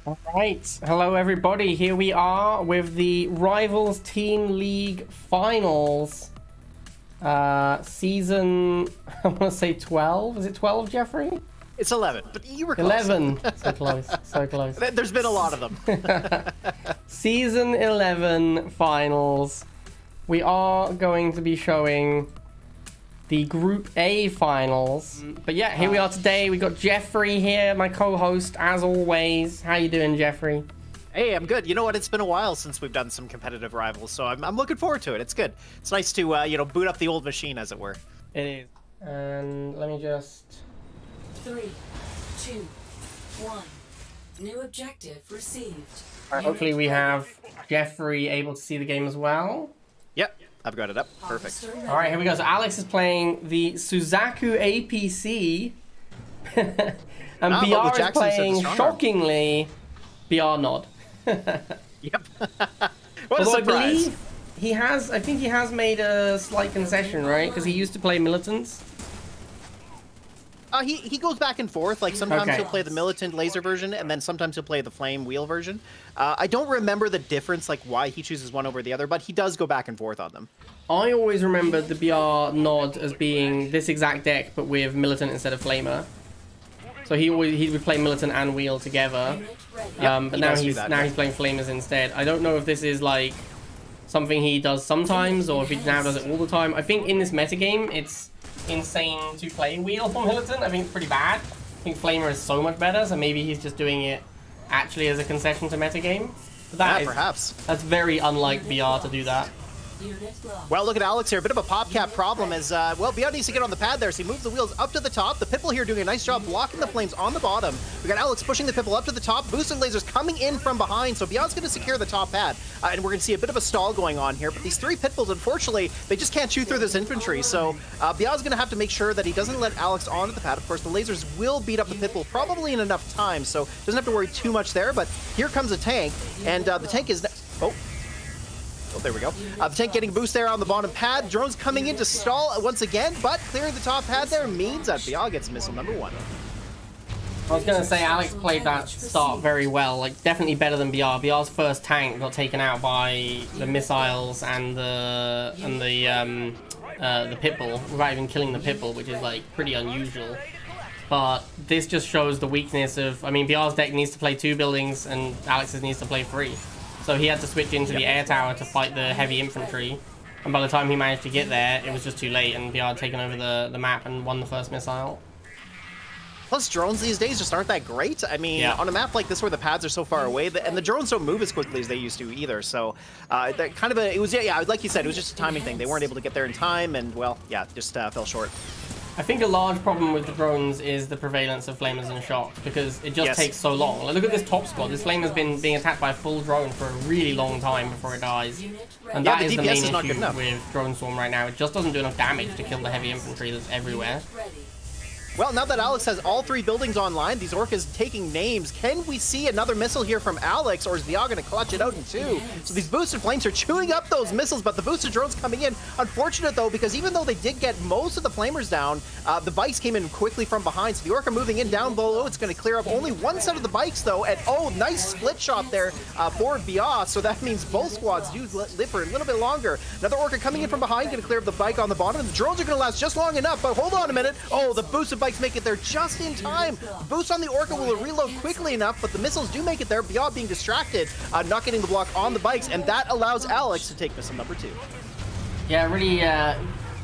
All right, hello everybody. Here we are with the Rivals Team League Finals. Season, I want to say 12. Is it 12, Jeffrey? It's 11, but you were close. 11. So close, so close. There's been a lot of them. Season 11 Finals. We are going to be showing the Group A Finals. But yeah, here we are today. We got Jeffrey here, my co-host, as always. How you doing, Jeffrey? Hey, I'm good. You know what? It's been a while since we've done some competitive rivals, so I'm looking forward to it. It's good. It's nice to, you know, boot up the old machine, as it were. It is. And let me just... 3, 2, 1. New objective received. All right, hopefully we have Jeffrey able to see the game as well. Yep, I've got it up. Perfect. All right, here we go. So Alex is playing the Suzaku APC. And BR is playing, shockingly, BR Nod. Yep. What a Although surprise. I believe he has, I think he has made a slight concession, right? Because he used to play Militants. He goes back and forth. Like, sometimes he'll play the Militant Laser version, and then sometimes he'll play the Flame Wheel version. I don't remember the difference, like why he chooses one over the other, but he does go back and forth on them. I always remembered the BR Nod as being this exact deck, but with Militant instead of Flamer. So he would play Militant and Wheel together. But now he's playing Flamers instead. I don't know if this is like something he does sometimes, or if he now does it all the time. I think in this metagame, it's insane to play Wheel for Militant. I think it's pretty bad. I think Flamer is so much better, so maybe he's just doing it actually as a concession to metagame. But that perhaps. That's very unlike BR to do that. Well, look at Alex here. A bit of a pop cap problem as, well, BR needs to get on the pad there, so he moves the wheels up to the top. The Pitbull here doing a nice job blocking the flames on the bottom. We got Alex pushing the Pitbull up to the top. Boosted lasers coming in from behind, so BR's going to secure the top pad. And we're going to see a bit of a stall going on here. But these three Pitbulls, unfortunately, they just can't chew through this infantry. So BR's going to have to make sure that he doesn't let Alex onto the pad. Of course, the lasers will beat up the Pitbull probably in enough time, so doesn't have to worry too much there. But here comes a tank, and the tank is... Oh, there we go. The tank getting a boost there on the bottom pad. Drones coming in to stall once again, but clearing the top pad there means that BR gets missile number 1. I was going to say Alex played that start very well, like definitely better than BR. BR's first tank got taken out by the missiles and the Pitbull without even killing the Pitbull, which is like pretty unusual. But this just shows the weakness of, I mean, BR's deck needs to play 2 buildings and Alex's needs to play 3. So he had to switch into the air tower to fight the heavy infantry. And by the time he managed to get there, it was just too late, and BR had taken over the map and won the first missile. Plus, drones these days just aren't that great. I mean, on a map like this where the pads are so far away, and the drones don't move as quickly as they used to either. So, that kind of it was, like you said, it was just a timing thing. They weren't able to get there in time, and, well, yeah, just fell short. I think a large problem with the drones is the prevalence of Flamers and Shocks, because it just takes so long. Like, look at this top squad. This Flamer's been being attacked by a full drone for a really long time before it dies. And that is the main issue with Drone Swarm right now. It just doesn't do enough damage to kill the heavy infantry that's everywhere. Well, now that Alex has all 3 buildings online, these Orcas taking names, can we see another missile here from Alex, or is BR going to clutch it out in 2? So these boosted flames are chewing up those missiles, but the boosted drones coming in. Unfortunate, though, because even though they did get most of the flamers down, the bikes came in quickly from behind, so the Orca moving in down below. It's going to clear up only one set of the bikes, though, and oh, nice split shot there for BR, so that means both squads do live for a little bit longer. Another Orca coming in from behind, going to clear up the bike on the bottom, and the drones are going to last just long enough, but hold on a minute. Oh, the boosted bikes make it there just in time. The boost on the Orca will reload quickly enough, but the missiles do make it there. BR being distracted, not getting the block on the bikes, and that allows Alex to take missile number 2. Yeah, really,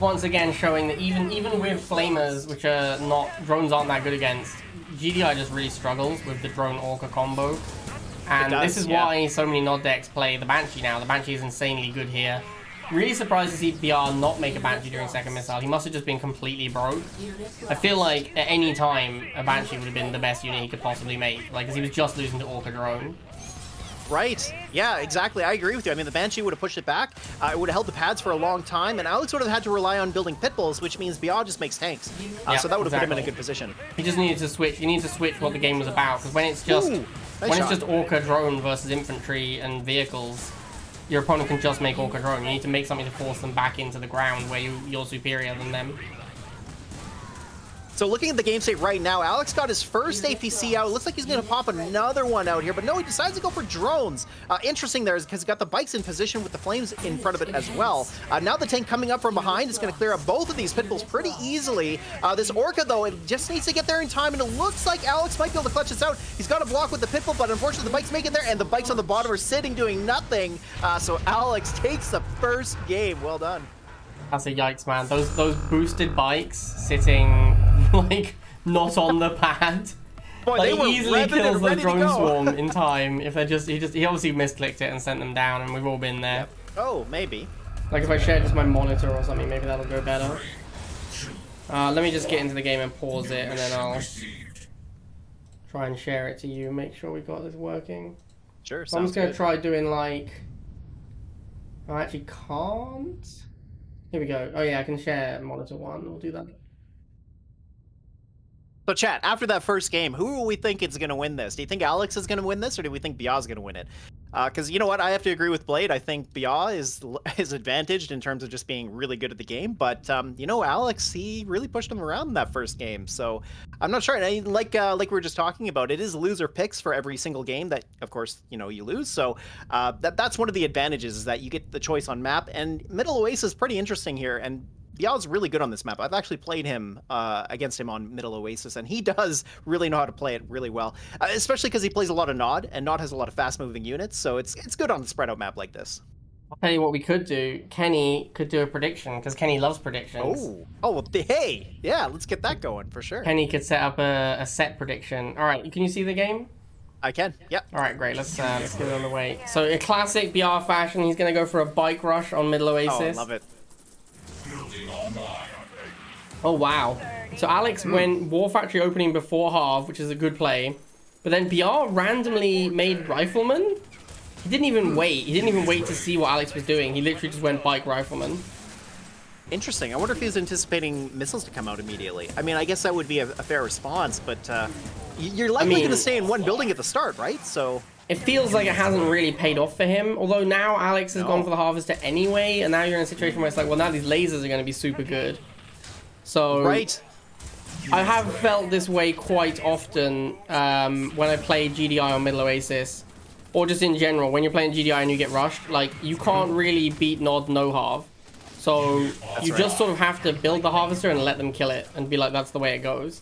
once again showing that even with Flamers, which are not, drones aren't that good against, GDI just really struggles with the drone Orca combo. And this is why so many Nod decks play the Banshee now. The Banshee is insanely good here. Really surprised to see BR not make a Banshee during second missile. He must have just been completely broke. I feel like at any time, a Banshee would have been the best unit he could possibly make. Like, because he was just losing to Orca Drone. Right. Yeah, exactly. I agree with you. I mean, the Banshee would have pushed it back. It would have held the pads for a long time, and Alex would have had to rely on building Pitbulls, which means BR just makes tanks. So that would have put him in a good position. He just needed to switch. He needed to switch what the game was about, because when it's just it's just Orca Drone versus infantry and vehicles, your opponent can just make Orca Drone. You need to make something to force them back into the ground where you're superior than them. So looking at the game state right now, Alex got his first APC out. It looks like he's going to pop another one out here, but no, he decides to go for drones. Interesting there is because he got the bikes in position with the flames in front of it as well. Now the tank coming up from behind is going to clear up both of these pit bulls pretty easily. This Orca, though, it just needs to get there in time, and it looks like Alex might be able to clutch this out. He's got a block with the pit bull, but unfortunately the bikes make it there, and the bikes on the bottom are sitting doing nothing. So Alex takes the first game. Well done. That's a yikes, man. Those boosted bikes sitting like not on the pad. Boy, like, they were easily kills the drone go. swarm in time if they're just he obviously misclicked it and sent them down, and we've all been there. Yep. Oh, maybe. Like if I share just my monitor or something, maybe that'll go better. Let me just get into the game and pause it, and then I'll try and share it to you. Make sure we got this working. Sure. So I'm just gonna try doing like. I actually can't. Here we go. Oh yeah, I can share monitor 1. We'll do that. So chat, after that first game, who do we think is going to win this? Do you think Alex is going to win this, or do we think Bia is going to win it? Because you know what, I have to agree with Blade. I think Bia is advantaged in terms of just being really good at the game. But you know, Alex, he really pushed him around in that first game. So I'm not sure. And like we were just talking about, it is loser picks for every single game that, of course, you know, you lose. So that's one of the advantages, is that you get the choice on map. And Middle Oasis is pretty interesting here. And Bial's really good on this map. I've actually played him against him on Middle Oasis, and he does really know how to play it really well, especially because he plays a lot of Nod, and Nod has a lot of fast-moving units, so it's good on a spread-out map like this. I'll tell you what we could do. Kenny could do a prediction, because Kenny loves predictions. Oh, well, hey, yeah, let's get that going for sure. Kenny could set up a set prediction. All right, can you see the game? I can, yep. All right, great. Let's get it on the way. So, in classic BR fashion, he's going to go for a bike rush on Middle Oasis. Oh, I love it. Oh wow. So Alex went War Factory opening before half, which is a good play. But then BR randomly made Rifleman. He didn't even wait. He didn't even wait to see what Alex was doing. He literally just went bike Rifleman. Interesting. I wonder if he was anticipating missiles to come out immediately. I mean, I guess that would be a fair response, but you're likely going to stay in one building at the start, right? So it feels like it hasn't really paid off for him. Although now Alex has gone for the Harvester anyway, and now you're in a situation where it's like, well, now these lasers are going to be super good. So right. I have felt this way quite often when I play GDI on Middle Oasis, or just in general, when you're playing GDI and you get rushed, like, you can't really beat Nod no Harv. So you just sort of have to build the Harvester and let them kill it, and be like, that's the way it goes.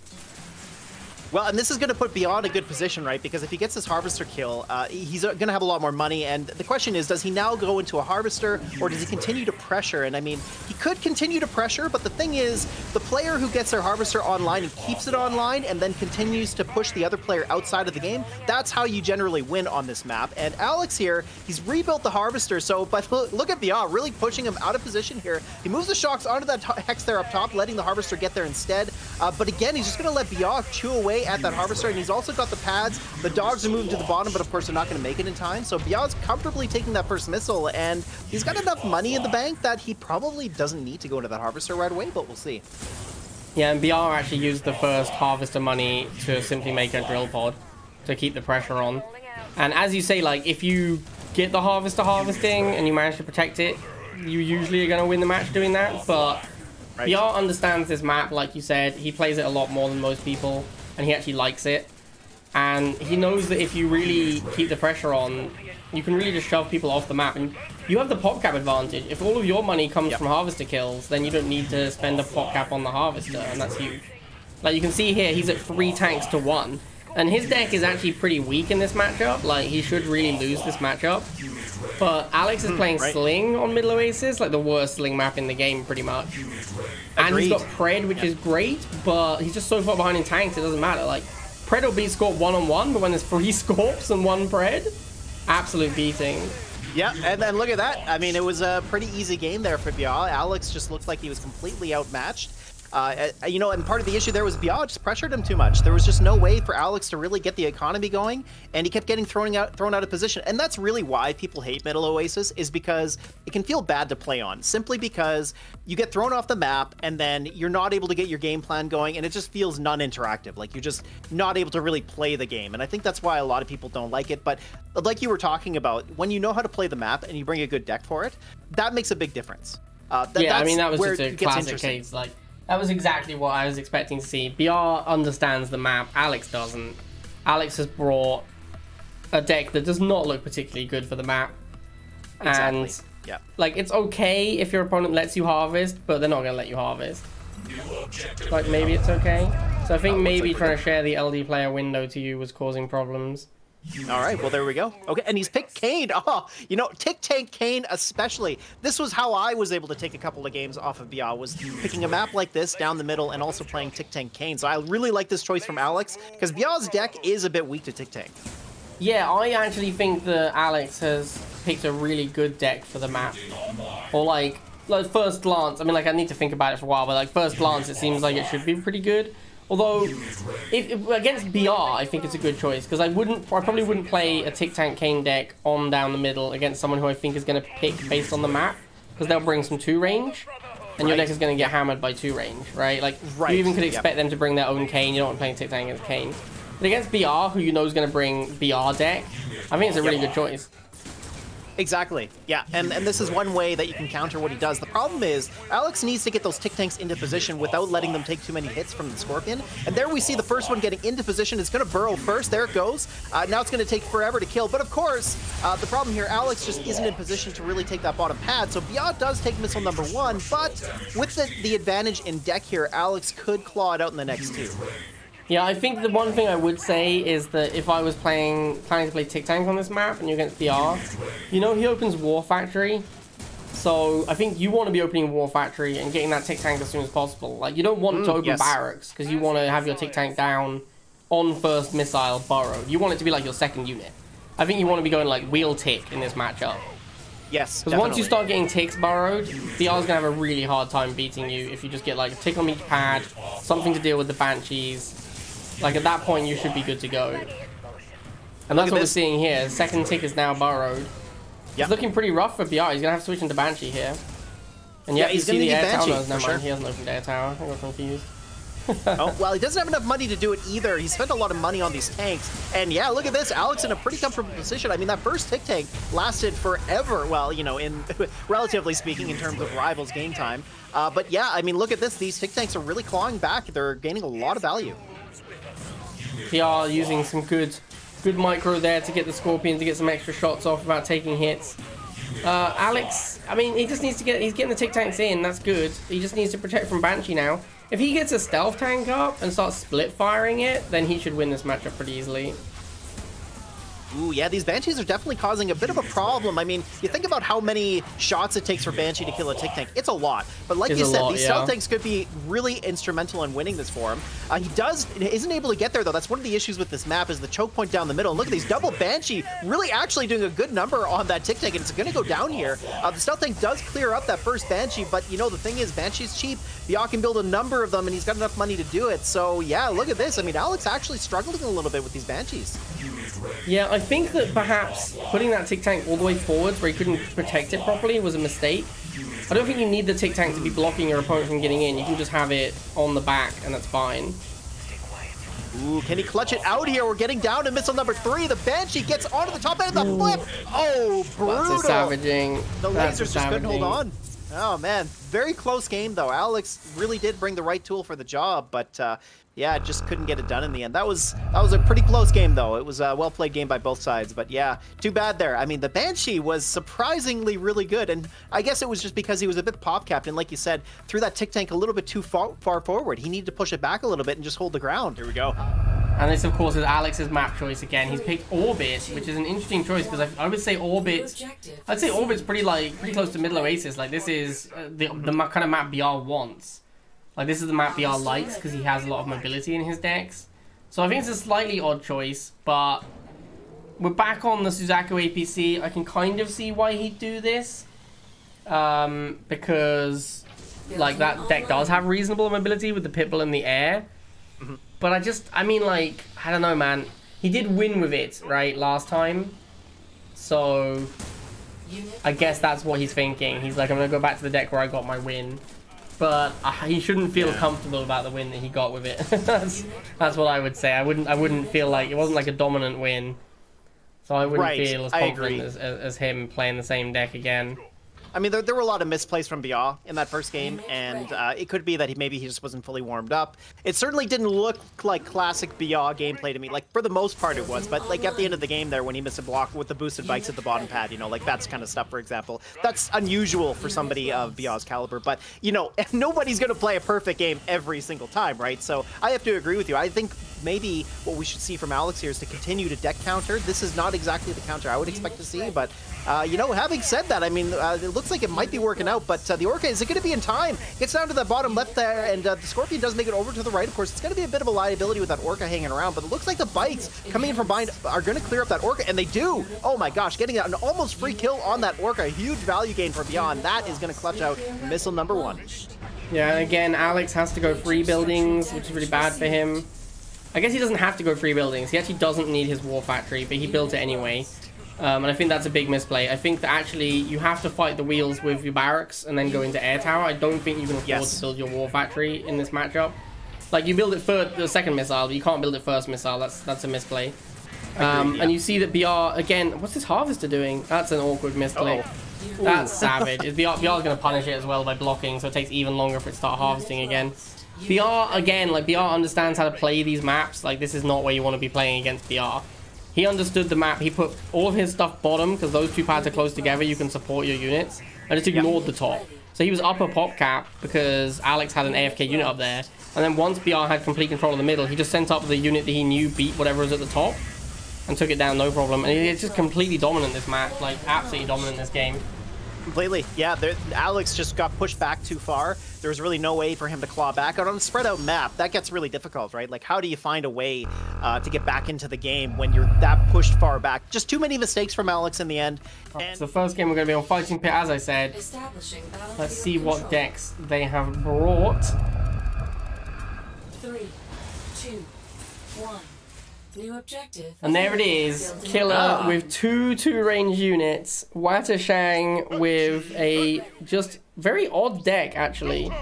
Well, and this is going to put Beyond in a good position, right? Because if he gets this Harvester kill, he's going to have a lot more money. And the question is, does he now go into a Harvester, or does he continue to pressure? And I mean, he could continue to pressure, but the thing is, the player who gets their Harvester online and keeps it online and then continues to push the other player outside of the game, that's how you generally win on this map. And Alex here, he's rebuilt the Harvester, so but look at Beyond really pushing him out of position here. He moves the shocks onto that Hex there up top, letting the Harvester get there instead. But again, he's just going to let Beyond chew away at that Harvester, and he's also got the pads. The dogs are moving to the bottom, but of course they're not going to make it in time. So Bial's comfortably taking that first missile, and he's got enough money in the bank that he probably doesn't need to go into that Harvester right away, but we'll see. Yeah, and BR actually used the first Harvester money to simply make a drill pod to keep the pressure on. And as you say, like, if you get the Harvester harvesting and you manage to protect it, you usually are going to win the match doing that, but BR understands this map, like you said. He plays it a lot more than most people, and he actually likes it. And he knows that if you really keep the pressure on, you can really just shove people off the map. And you have the pop cap advantage. If all of your money comes from Harvester kills, then you don't need to spend a pop cap on the Harvester, and that's huge. Like, you can see here, he's at 3 tanks to 1. And his deck is actually pretty weak in this matchup. Like, he should really lose this matchup. But Alex is playing Sling on Middle Oasis, like the worst Sling map in the game, pretty much. And he's got Pred, which is great, but he's just so far behind in tanks, it doesn't matter. Like, Pred will beat Scorp one-on-one, but when there's 3 Scorps and 1 Pred, absolute beating. Yeah, and then look at that. I mean, it was a pretty easy game there for Bial. Alex just looked like he was completely outmatched. You know, and part of the issue there was Bial just pressured him too much. There was just no way for Alex to really get the economy going, and he kept getting thrown out of position. And that's really why people hate Middle Oasis, is because it can feel bad to play on, simply because you get thrown off the map, and then you're not able to get your game plan going, and it just feels non-interactive. Like, you're just not able to really play the game. And I think that's why a lot of people don't like it. But like you were talking about, when you know how to play the map and you bring a good deck for it, that makes a big difference. Yeah, I mean, that was just a classic case. Like, That was exactly what I was expecting to see. BR understands the map. Alex doesn't. Alex has brought a deck that does not look particularly good for the map. Exactly. And, yeah. like, it's okay if your opponent lets you harvest, but they're not going to let you harvest. Like, maybe it's okay. So I think maybe trying to share the LD player window to you was causing problems. All right, well, there we go. Okay, and he's picked Kane. Oh, you know, Tick Tank Kane especially. This was how I was able to take a couple of games off of Bia, was picking a map like this down the middle and also playing Tick Tank Kane. So I really like this choice from Alex, because Bia's deck is a bit weak to Tick Tank. Yeah, I actually think that Alex has picked a really good deck for the map. Or like first glance, I mean, like, I need to think about it for a while, but like first glance, it seems like it should be pretty good. Although, if against BR, I think it's a good choice, because I probably wouldn't play a Tick Tank Kane deck on down the middle against someone who I think is going to pick based on the map, because they'll bring some 2 range, and your deck is going to get hammered by 2 range, right? Like, you even could expect them to bring their own Kane. You don't want to play Tick Tank against Kane. But against BR, who you know is going to bring BR deck, I think it's a really good choice. Exactly. Yeah, and this is one way that you can counter what he does. The problem is, Alex needs to get those Tick Tanks into position without letting them take too many hits from the Scorpion. And there we see the first one getting into position. It's going to burrow first. There it goes. Now it's going to take forever to kill. But of course, the problem here, Alex just isn't in position to really take that bottom pad. So Bia does take missile number 1, but with the advantage in deck here, Alex could claw it out in the next 2. Yeah, I think the one thing I would say is that if I was planning to play Tick Tank on this map and you're against BR, you know he opens War Factory. So I think you want to be opening War Factory and getting that Tick Tank as soon as possible. Like, you don't want to open Barracks, because you want to have your Tick Tank down on first missile burrow. You want it to be like your second unit. I think you want to be going like Wheel Tick in this matchup. Yes, because once you start getting ticks burrowed, BR's going to have a really hard time beating you if you just get like a tick on each pad, something to deal with the Banshees. Like, at that point, you should be good to go. And that's what we're seeing here. Second tick is now burrowed. It's looking pretty rough for BR. He's going to have to switch into Banshee here. And yeah, he's going to need Banshee. Oh, no, never mind. He hasn't opened Air Tower. I got confused. Oh, well, he doesn't have enough money to do it either. He spent a lot of money on these tanks. And yeah, look at this. Alex in a pretty comfortable position. I mean, that first Tick Tank lasted forever. Well, you know, in relatively speaking, in terms of Rivals game time. But yeah, I mean, look at this. These Tick Tanks are really clawing back. They're gaining a lot of value. BR using some good micro there to get the Scorpion to get some extra shots off without taking hits. Alex, I mean, he just needs to he's getting the Tick Tanks in, that's good. He just needs to protect from Banshee now. If he gets a stealth tank up and starts split firing it, then he should win this matchup pretty easily. Ooh, yeah, these Banshees are definitely causing a bit of a problem. I mean, you think about how many shots it takes for Banshee to kill a Tick Tank. It's a lot. But like you said, these stealth tanks could be really instrumental in winning this for him. He isn't able to get there, though. That's one of the issues with this map, is the choke point down the middle. And look at these double Banshee really actually doing a good number on that Tick Tank, and it's going to go down here. The stealth tank does clear up that first Banshee, but, you know, the thing is, Banshee's cheap. Bia can build a number of them, and he's got enough money to do it. So, yeah, look at this. I mean, Alex actually struggling a little bit with these Banshees. Yeah, I think that perhaps putting that Tick Tank all the way forwards where he couldn't protect it properly was a mistake. I don't think you need the Tick Tank to be blocking your opponent from getting in. You can just have it on the back, and that's fine. Ooh, can he clutch it out here? We're getting down to missile number 3. The Banshee gets onto the top end of the flip. Oh, brutal. That's a savaging. The lasers just couldn't hold on. Oh, man. Very close game, though. Alex really did bring the right tool for the job, but yeah, just couldn't get it done in the end. That was a pretty close game, though. It was a well-played game by both sides, but yeah, too bad there. I mean, the Banshee was surprisingly really good, and I guess it was just because he was a bit pop-capped, and like you said, threw that Tick Tank a little bit too far forward. He needed to push it back a little bit and just hold the ground. Here we go. And this, of course, is Alex's map choice again. He's picked Orbit, which is an interesting choice, because I would say Orbit... I'd say Orbit's pretty close to Middle Oasis. Like, this is the kind of map BR wants. Like, this is the map BR likes, because he has a lot of mobility in his decks. So I think it's a slightly odd choice, but we're back on the Suzaku APC. I can kind of see why he'd do this. Because, like, that deck does have reasonable mobility with the Pitbull in the air. But I mean, like, I don't know, man. He did win with it, right, last time. So I guess that's what he's thinking. He's like, I'm going to go back to the deck where I got my win. But he shouldn't feel comfortable about the win that he got with it. that's what I would say. I wouldn't feel like, it wasn't like a dominant win. So I wouldn't feel as confident as him playing the same deck again. I mean, there were a lot of misplays from Bia in that first game, and it could be that maybe he just wasn't fully warmed up. It certainly didn't look like classic Bia gameplay to me. Like, for the most part it was, but like at the end of the game there when he missed a block with the boosted bikes at the bottom pad, you know, like that's kind of stuff, for example. That's unusual for somebody of Bia's caliber, but, you know, nobody's going to play a perfect game every single time, right? So I have to agree with you. I think maybe what we should see from Alex here is to continue to deck counter. This is not exactly the counter I would expect to see, but, you know, having said that, I mean, it looks like it might be working out, but the Orca, is it going to be in time? Gets down to the bottom left there, and the Scorpion does make it over to the right. Of course, it's going to be a bit of a liability with that Orca hanging around, but it looks like the bikes coming in from behind are going to clear up that Orca, and they do! Oh my gosh, getting an almost free kill on that Orca. Huge value gain for Beyond. That is going to clutch out missile number 1. Yeah, and again, Alex has to go 3 buildings, which is really bad for him. I guess he doesn't have to go 3 buildings. He actually doesn't need his war factory, but he built it anyway. And I think that's a big misplay. I think that actually you have to fight the wheels with your barracks and then go into air tower. I don't think you can afford to build your war factory in this matchup. Like, you build it for the second missile, but you can't build it first missile. That's a misplay. And you see that BR, again, what's this Harvester doing? That's an awkward misplay. That's savage. BR's going to punish it as well by blocking, so it takes even longer for it to start harvesting again. BR, again, like, BR understands how to play these maps. Like, this is not where you want to be playing against BR. He understood the map. He put all of his stuff bottom, because those 2 pads are close together. You can support your units. And just ignored the top. So he was upper pop cap, because Alex had an AFK unit up there. And then once BR had complete control of the middle, he just sent up the unit that he knew beat whatever was at the top. And took it down, no problem. And it's just completely dominant this match. Like, absolutely dominant this game. Completely, yeah. Alex just got pushed back too far. There was really no way for him to claw back. And on a spread out map, that gets really difficult, right? Like, how do you find a way to get back into the game when you're that pushed far back? Just too many mistakes from Alex in the end. And so the first game we're going to be on Fighting Pit, as I said. Let's see what decks they have brought. 3, 2, 1. New objective. And there it is, Killer with 2 2-range units, Watashang with a just very odd deck, actually.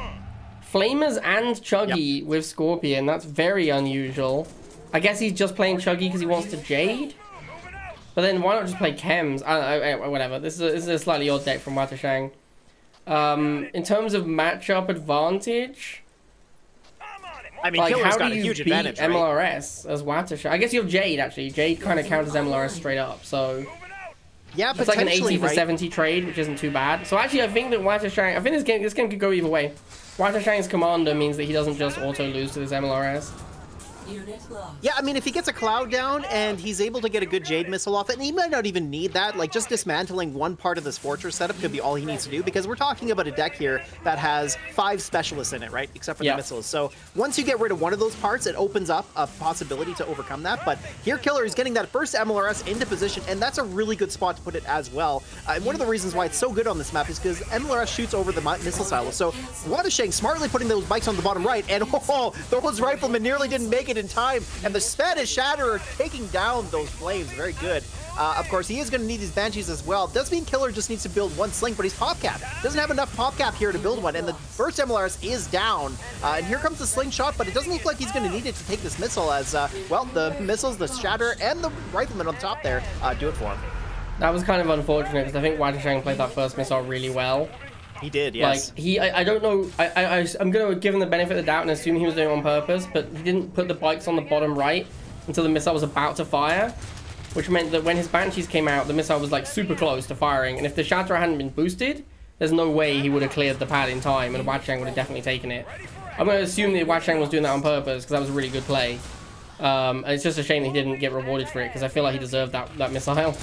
Flamers and Chuggy with Scorpion, that's very unusual. I guess he's just playing Chuggy because he wants to Jade? But then why not just play Chems? Whatever, this is a slightly odd deck from Watashang. In terms of matchup advantage... I mean, like, Killer's how got do a you huge beat advantage, right? MLRS as Watashang? I guess you have Jade, actually. Jade kind of counters MLRS straight up, so... Yeah, it's like an 80 for right? 70 trade, which isn't too bad. So actually, I think that Watashang... I think this game could go either way. Watashang's commander means that he doesn't just auto-lose to this MLRS. Yeah, I mean, if he gets a cloud down and he's able to get a good Jade missile off it, and he might not even need that, like, just dismantling one part of this fortress setup could be all he needs to do, because we're talking about a deck here that has 5 specialists in it, right? Except for the missiles. So once you get rid of one of those parts, it opens up a possibility to overcome that. But here, Killer is getting that first MLRS into position, and that's a really good spot to put it as well. And one of the reasons why it's so good on this map is because MLRS shoots over the missile silo. So Watashang smartly putting those bikes on the bottom right, and those riflemen nearly didn't make it in time, and the Spanish Shatterer taking down those flames. Very good. Of course, he is going to need these Banshees as well. Does mean Killer just needs to build 1 Sling, but he's pop cap. Doesn't have enough pop cap here to build one, and the first MLRS is down. And here comes the Slingshot, but it doesn't look like he's going to need it to take this missile as, well, the missiles, the Shatter, and the Rifleman on top there do it for him. That was kind of unfortunate, because I think Watashang played that first missile really well. He did, yes. Like, I don't know, I'm going to give him the benefit of the doubt and assume he was doing it on purpose, but he didn't put the bikes on the bottom right until the missile was about to fire, which meant that when his Banshees came out, the missile was, like, super close to firing, and if the Shatterer hadn't been boosted, there's no way he would have cleared the pad in time, and Watashang would have definitely taken it. I'm going to assume that Watashang was doing that on purpose, because that was a really good play. And it's just a shame that he didn't get rewarded for it, because I feel like he deserved that missile.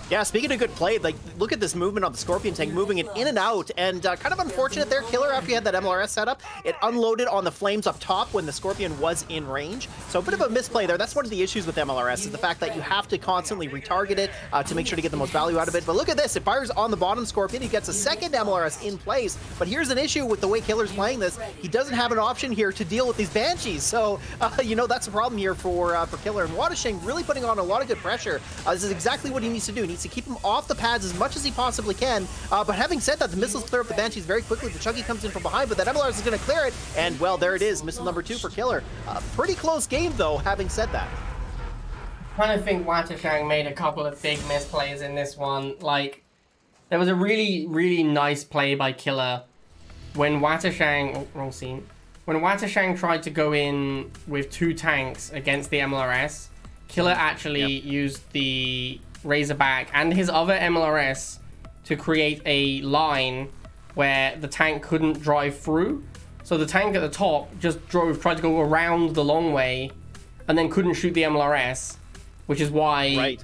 Yeah, speaking of good play, like, look at this movement on the Scorpion tank, moving it in and out, and kind of unfortunate there, Killer, after he had that MLRS setup, it unloaded on the flames up top when the Scorpion was in range, so a bit of a misplay there. That's one of the issues with MLRS, is the fact that you have to constantly retarget it to make sure to get the most value out of it. But look at this, it fires on the bottom Scorpion, he gets a second MLRS in place, but here's an issue with the way Killer's playing this, he doesn't have an option here to deal with these Banshees, so, you know, that's a problem here for Killer, and Watashang really putting on a lot of good pressure. This is exactly what he needs to do. He needs to keep him off the pads as much as he possibly can. But having said that, the missiles clear up the Banshees very quickly. The Chuggy comes in from behind, but that MLRS is going to clear it. And, well, there it is. Missile number 2 for Killer. Pretty close game, though, having said that. I kind of think Watashang made a couple of big misplays in this one. Like, There was a really, really nice play by Killer when Watashang... Oh, wrong scene. When Watashang tried to go in with 2 tanks against the MLRS, Killer actually used the Razorback and his other MLRS to create a line where the tank couldn't drive through. So the tank at the top just tried to go around the long way and then couldn't shoot the MLRS, which is why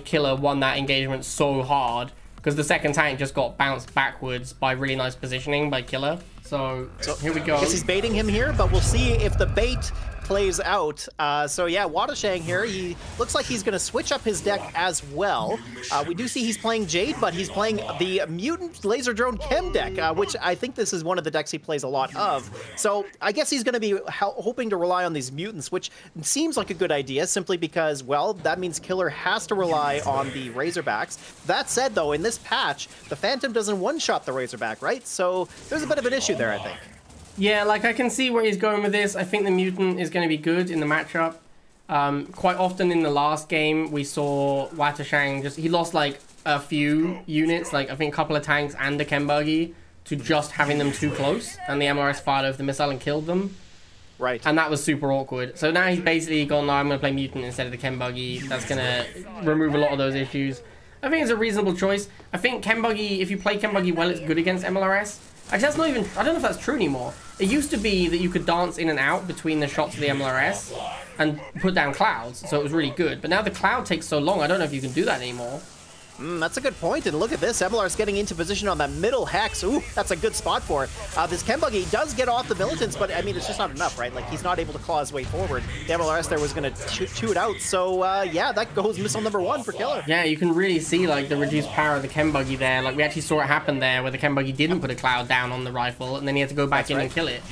Killer won that engagement so hard, because the second tank just got bounced backwards by really nice positioning by Killer. So here we go. I guess he's baiting him here, but we'll see if the bait plays out. So yeah, Watashang here, he looks like he's going to switch up his deck as well. We do see he's playing Jade, but he's playing the Mutant Laser Drone Chem deck, which I think this is one of the decks he plays a lot of. So I guess he's going to be hoping to rely on these mutants, which seems like a good idea, simply because, well, that means Killer has to rely on the Razorbacks. That said, though, in this patch, the Phantom doesn't one-shot the Razorback, right? So there's a bit of an issue there, I think. Yeah, like, I can see where he's going with this. I think the Mutant is going to be good in the matchup. Quite often in the last game, we saw Watashang he lost, like, a few units, like, I think a couple of tanks and a Chem Buggy, to just having them too close, and the MRS fired over the missile and killed them. Right. And that was super awkward. So now he's basically gone, no, I'm going to play Mutant instead of the Chem Buggy. That's going to remove a lot of those issues. I think it's a reasonable choice. I think Chem Buggy, if you play Chem Buggy well, it's good against MLRS. Actually, that's not even... I don't know if that's true anymore. It used to be that you could dance in and out between the shots of the MLRS and put down clouds, so it was really good. But now the cloud takes so long, I don't know if you can do that anymore. That's a good point, and look at this. MLR's getting into position on that middle hex. Ooh, that's a good spot for it. This Chem Buggy does get off the militants, but I mean, it's just not enough, right? Like, he's not able to claw his way forward. The MLRS there was going to chew it out, so yeah, that goes missile number 1 for Killer. Yeah, you can really see, like, the reduced power of the Chem Buggy there. Like, we actually saw it happen there, where the Chem Buggy didn't put a cloud down on the rifle, and then he had to go back in and kill it.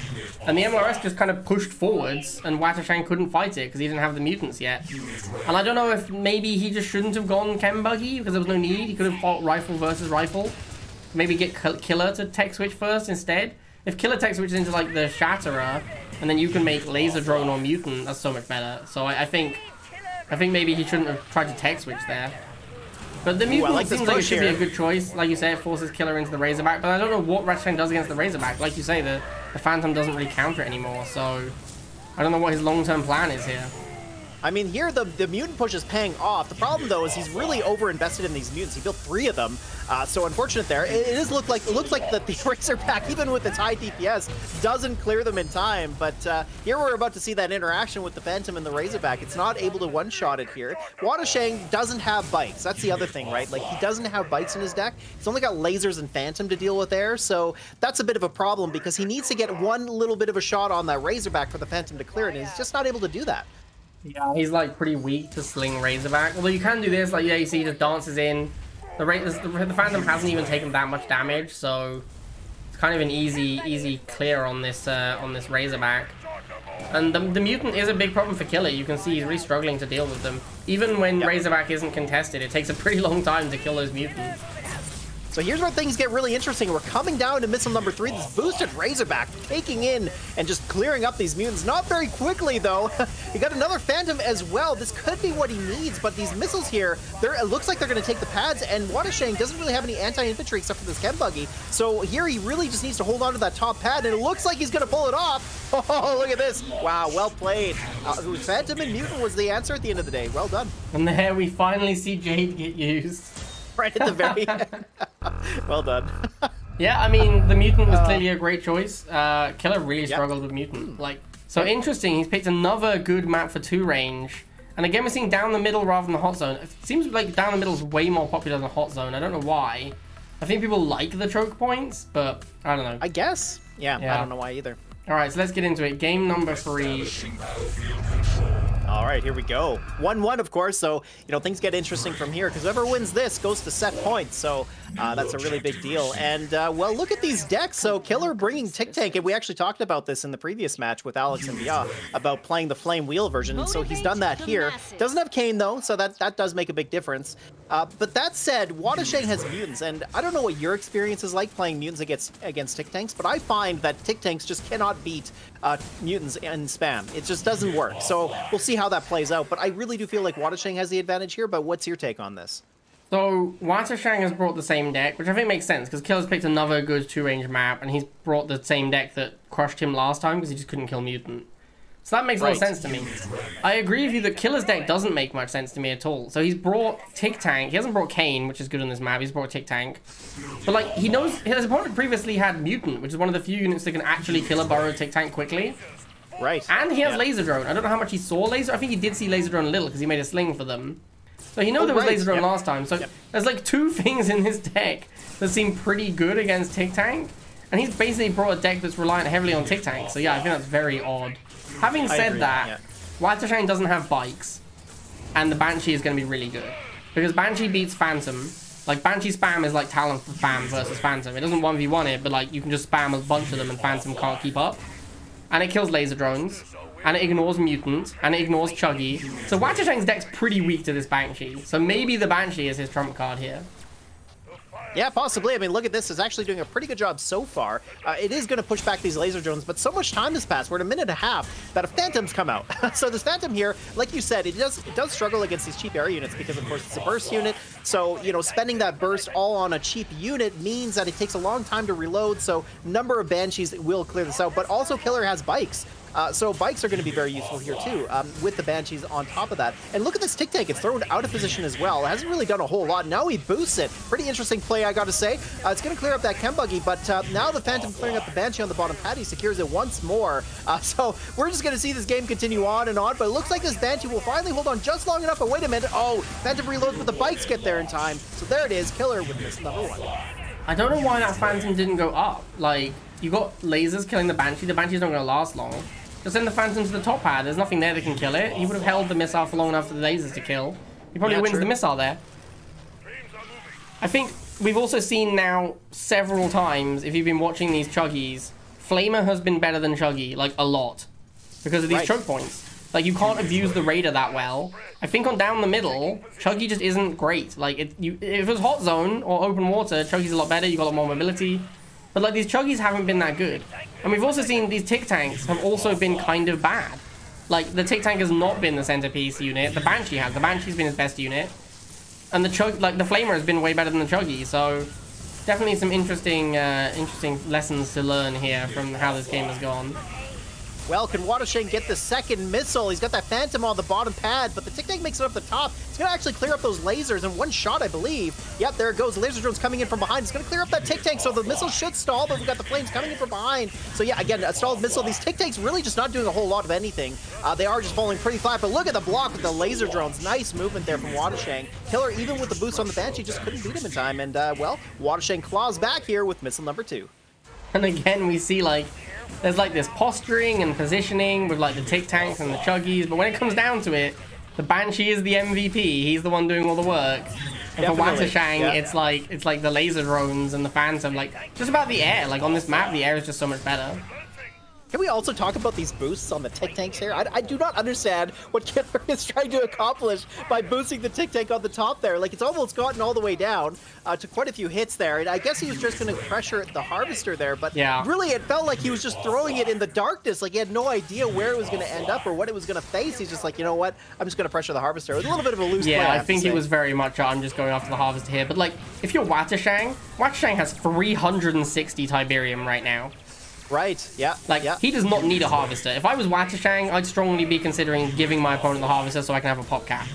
And the MLRS just kind of pushed forwards, and Watashang couldn't fight it, because he didn't have the mutants yet. And I don't know if maybe he just shouldn't have gone Chem Buggy, because there was no need. He could have fought rifle versus rifle. Maybe get Killer to tech switch first instead. If Killer tech switches into, like, the Shatterer, and then you can make Laser Drone or Mutant, that's so much better. So I think maybe he shouldn't have tried to tech switch there. But the Mutant seems like it should be a good choice. Like you say, it forces Killer into the Razorback, but I don't know what Ratchet does against the Razorback. Like you say, the Phantom doesn't really counter it anymore, so I don't know what his long-term plan is here. I mean, here the mutant push is paying off. The problem, though, is he's really over-invested in these mutants. He built 3 of them, so unfortunate there. It looks like that the Razorback, even with its high DPS, doesn't clear them in time. But here we're about to see that interaction with the Phantom and the Razorback. It's not able to one-shot it here. Watashang doesn't have bites. That's the other thing, right? Like, he doesn't have bites in his deck. He's only got lasers and Phantom to deal with there, so that's a bit of a problem because he needs to get one little bit of a shot on that Razorback for the Phantom to clear it, and he's just not able to do that. Yeah, he's, like, pretty weak to sling Razorback. Although you can do this, like, yeah, you see he just dances in. The Phantom hasn't even taken that much damage, so it's kind of an easy clear on this Razorback. And the Mutant is a big problem for Killer. You can see he's really struggling to deal with them. Even when Razorback isn't contested, it takes a pretty long time to kill those Mutants. So here's where things get really interesting. We're coming down to missile number 3. This boosted Razorback taking in and just clearing up these mutants. Not very quickly, though. He got another Phantom as well. This could be what he needs, but these missiles here, it looks like they're going to take the pads, and Watashang doesn't really have any anti-infantry except for this Chem Buggy. So here he really just needs to hold on to that top pad, and it looks like he's going to pull it off. Oh, look at this. Wow, well played. Phantom and Mutant was the answer at the end of the day. Well done. And there we finally see Jade get used. Right at the very end. Well done. Yeah, I mean, the Mutant was clearly a great choice. Killer really struggled with Mutant. Like, so interesting, he's picked another good map for 2 range. And again, we're seeing down the middle rather than the hot zone. It seems like down the middle is way more popular than hot zone. I don't know why. I think people like the choke points, but I don't know. I guess. Yeah, I don't know why either. All right, so let's get into it. Game number 3. All right, here we go. 1-1, of course, so, you know, things get interesting from here, because whoever wins this goes to set points, so that's a really big deal. And, well, look at these decks. So Killer bringing Tick Tank, and we actually talked about this in the previous match with Alex and Bia, about playing the Flame Wheel version, and so he's done that here. Doesn't have Kane, though, so that does make a big difference. But that said, Watashang has mutants, and I don't know what your experience is like playing mutants against Tick Tanks, but I find that Tick Tanks just cannot beat mutants in spam. It just doesn't work. So we'll see how that plays out, but I really do feel like Watashang has the advantage here, but what's your take on this? So Watashang has brought the same deck, which I think makes sense, because Killer's picked another good 2-range map, and he's brought the same deck that crushed him last time, because he just couldn't kill Mutant. So that makes a lot of sense to me. I agree with you that Killer's deck doesn't make much sense to me at all. So he's brought Tick Tank. He hasn't brought Kane, which is good on this map. He's brought Tick Tank. But like, he knows his opponent previously had Mutant, which is one of the few units that can actually kill a burrow Tick Tank quickly. Right. And he has Laser Drone. I don't know how much he saw Laser. I think he did see Laser Drone a little because he made a sling for them. So he knows there was Laser Drone last time. So there's like 2 things in his deck that seem pretty good against Tick Tank. And he's basically brought a deck that's reliant heavily on Tick Tank. So yeah, I think that's very odd. Having said that, Watashang doesn't have bikes. And the Banshee is going to be really good. Because Banshee beats Phantom. Like, Banshee spam is like Talon spam versus Phantom. It doesn't 1v1 it, but like, you can just spam a bunch of them and Phantom can't keep up. And it kills Laser Drones. And it ignores Mutant, and it ignores Chuggy. So Watashang's deck's pretty weak to this Banshee. So maybe the Banshee is his trump card here. Yeah, possibly. I mean, look at this. It's actually doing a pretty good job so far. It is going to push back these Laser Drones, but so much time has passed. We're at a minute and a half that a Phantom's come out. So this Phantom here, like you said, it does struggle against these cheap air units because, of course, it's a burst unit. So, you know, spending that burst all on a cheap unit means that it takes a long time to reload. So number of Banshees will clear this out, but also Killer has bikes. So bikes are going to be very useful here too, with the Banshees on top of that. And look at this Tick Tank. It's thrown out of position as well. It hasn't really done a whole lot. Now he boosts it. Pretty interesting play, I got to say. It's going to clear up that Chem Buggy, but now the Phantom clearing up the Banshee on the bottom pad. He secures it once more. So we're just going to see this game continue on and on, but it looks like this Banshee will finally hold on just long enough. But wait a minute. Oh, Phantom reloads, but the bikes get there in time. So there it is. Killer with miss number 1. I don't know why that Phantom didn't go up. Like, you got lasers killing the Banshee. The Banshee's not going to last long. Just send the Phantom to the top pad. There's nothing there that can kill it. He would have held the missile for long enough for the lasers to kill. He probably wins the missile there. I think we've also seen now several times, if you've been watching these Chuggies, Flamer has been better than Chuggy, like a lot. Because of these choke points. Like, you can't abuse the Raider that well. I think on down the middle, Chuggy just isn't great. Like, if it was hot zone or open water, Chuggy's a lot better. You got a lot more mobility. But like, these Chuggies haven't been that good. And we've also seen these Tick Tanks have also been kind of bad. Like, the Tick Tank has not been the centerpiece unit. The Banshee has. The Banshee's been his best unit. And the Flamer has been way better than the Chuggy. So definitely some interesting lessons to learn here from how this game has gone. Well, can Watashang get the second missile? He's got that Phantom on the bottom pad, but the Tick Tank makes it up the top. It's going to actually clear up those lasers in one shot, I believe. Yep, there it goes. Laser Drone's coming in from behind. It's going to clear up that Tick Tank, so the missile should stall, but we've got the flames coming in from behind. So yeah, again, a stalled missile. These Tick Tanks really just not doing a whole lot of anything. They are just falling pretty flat, but look at the block with the Laser Drones. Nice movement there from Watashang. Killer, even with the boost on the Banshee, just couldn't beat him in time. And, well, Watashang claws back here with missile number 2. And again, we see, like, there's like this posturing and positioning with like the Tick Tanks and the Chuggies, but when it comes down to it, the Banshee is the MVP. He's the one doing all the work. And for Watashang, it's like the Laser Drones and the Phantom, like just about the air. Like on this map, the air is just so much better. Can we also talk about these boosts on the Tick Tanks here? I do not understand what Killer is trying to accomplish by boosting the Tick Tank on the top there. Like, it's almost gotten all the way down to quite a few hits there. And I guess he was just going to pressure the Harvester there. But really, it felt like he was just throwing it in the darkness. Like, he had no idea where it was going to end up or what it was going to face. He's just like, you know what? I'm just going to pressure the Harvester. It was a little bit of a loose play, I think it was very much, I'm just going after the Harvester here. But, like, if you're Watashang has 360 Tiberium right now. Right, yeah. Like, he does not need a Harvester. If I was Watashang, I'd strongly be considering giving my opponent the Harvester so I can have a pop cap.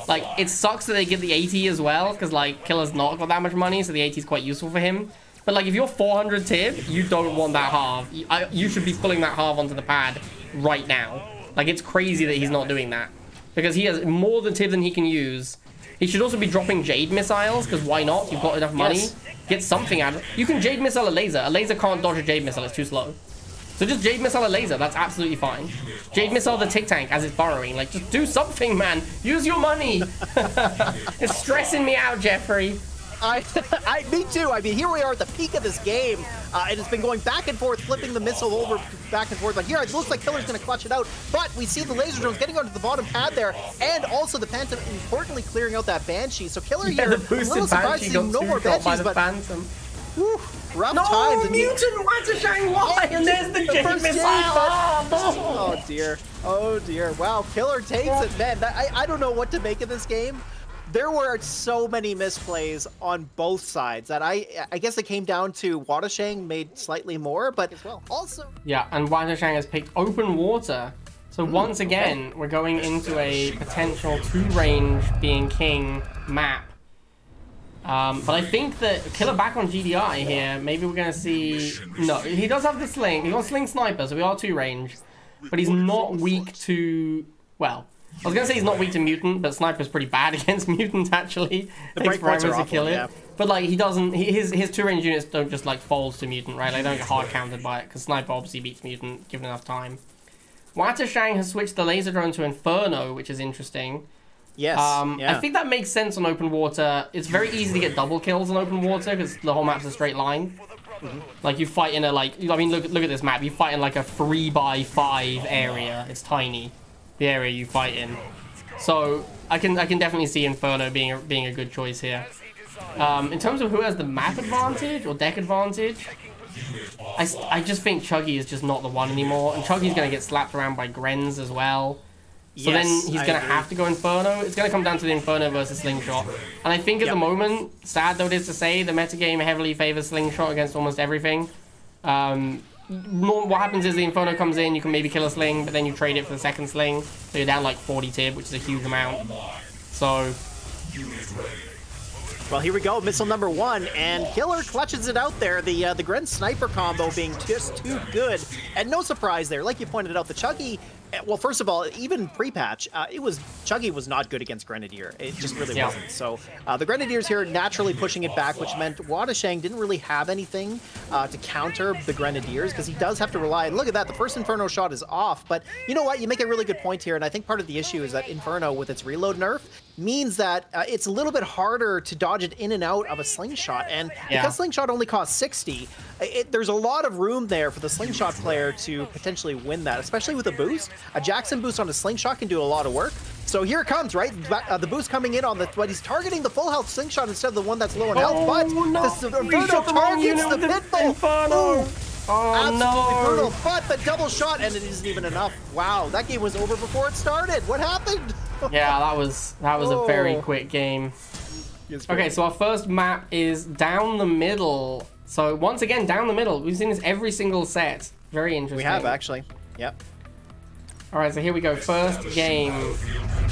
Like, it sucks that they give the 80 as well, because, like, Killer's not got that much money, so the 80 is quite useful for him. But, like, if you're 400 Tib, you don't want that halve. You should be pulling that halve onto the pad right now. Like, it's crazy that he's not doing that. Because he has more than Tib than he can use. He should also be dropping Jade missiles, because why not? You've got enough money. Get something out of it. You can Jade missile a laser. A laser can't dodge a Jade missile. It's too slow. So just Jade missile a laser. That's absolutely fine. Jade missile the Tick Tank as it's burrowing. Like, just do something, man. Use your money. It's stressing me out, Jeffrey. Me too. I mean, here we are at the peak of this game, and it's been going back and forth, flipping the missile over back and forth. But here, it looks like Killer's going to clutch it out. But we see the Laser Drones getting onto the bottom pad there, and also the Phantom importantly clearing out that Banshee. So Killer here, the boosted a little surprised to see no more Banshees, but Phantom. Whew, rough no, times. Mutant Watashang, why? And there's the Jade missile. Oh dear. Oh dear. Wow, Killer takes it, man. I don't know what to make of this game. there were so many misplays on both sides that I guess it came down to Wadashang made slightly more, but as well. Also, yeah, and Wadashang has picked open water. So once again, we're going into a potential 2-range being king map. But I think that Killer back on GDI here. Maybe we're going to see... No, he does have the sling. He's got sling sniper, so we are 2-range. But he's not weak to... Well, I was going to say he's not weak to mutant, but sniper's pretty bad against mutant, actually. The break points are awful, to kill it. yeah. But, like, he doesn't... His 2-range units don't just, like, fold to mutant, right? They don't get hard countered by it, because sniper obviously beats mutant, given enough time. Watashang has switched the laser drone to Inferno, which is interesting. Yes. I think that makes sense on open water. It's very easy to get double kills on open water because the whole map's a straight line. Like you fight in a I mean, look at this map. You fight in like a 3x5 area. It's tiny, the area you fight in. So I can definitely see Inferno being a good choice here. In terms of who has the map advantage or deck advantage, I just think Chuggy is just not the one anymore, and Chuggy's gonna get slapped around by Grens as well. So then he's going to have to go Inferno. It's going to come down to the Inferno versus Slingshot. And I think at the moment, sad though it is to say, the metagame heavily favors Slingshot against almost everything. What happens is the Inferno comes in, you can maybe kill a Sling, but then you trade it for the second Sling. So you're down like 40 tib, which is a huge amount. So... Well, here we go, missile number 1, and Killer clutches it out there. The Gren Sniper combo being just too good. And no surprise there, like you pointed out, the Chuggy... Well, first of all, even pre-patch, Chuggy was not good against Grenadier. It just really wasn't. So the Grenadiers here naturally pushing it back, which meant Wadashang didn't really have anything to counter the Grenadiers, because he does have to rely. And look at that, the first Inferno shot is off. But you know what? You make a really good point here, and I think part of the issue is that Inferno, with its reload nerf, means that it's a little bit harder to dodge it in and out of a Slingshot. And because Slingshot only costs 60, there's a lot of room there for the Slingshot player to potentially win that, especially with a boost. A Jackson boost on a Slingshot can do a lot of work. So here it comes, right? The boost coming in on but he's targeting the full health Slingshot instead of the one that's low in health. But the Inferno targets the Pitbull. Absolutely brutal, but the double shot, and it isn't even enough. Wow, that game was over before it started. What happened? Yeah, that was a very quick game. Okay, so our first map is down the middle. So once again, down the middle. We've seen this every single set. Very interesting. We have, actually. Yep. All right, so here we go. First game.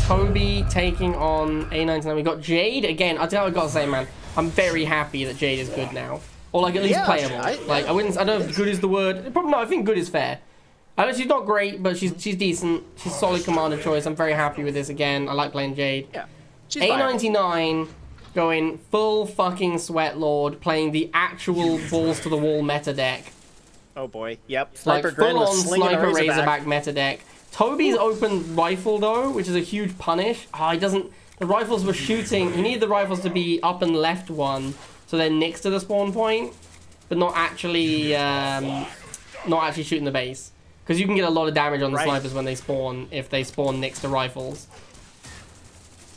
Toby taking on A99. We got Jade again. I tell you, I gotta say, man, I'm very happy that Jade is good now, or like at least playable. I don't know if good is the word. Probably not. I think good is fair. I know she's not great, but she's decent. She's solid commander choice. I'm very happy with this again. I like playing Jade. Yeah. A99 going full fucking Sweat Lord, playing the actual balls to the wall meta deck. Oh boy. Yep. Like full on Sniper Razorback meta deck. Toby's open rifle though, which is a huge punish. He doesn't. The rifles were shooting. You need the rifles to be up and left one, so they're next to the spawn point, but not actually shooting the base. Because you can get a lot of damage on the snipers when they spawn, if they spawn next to rifles.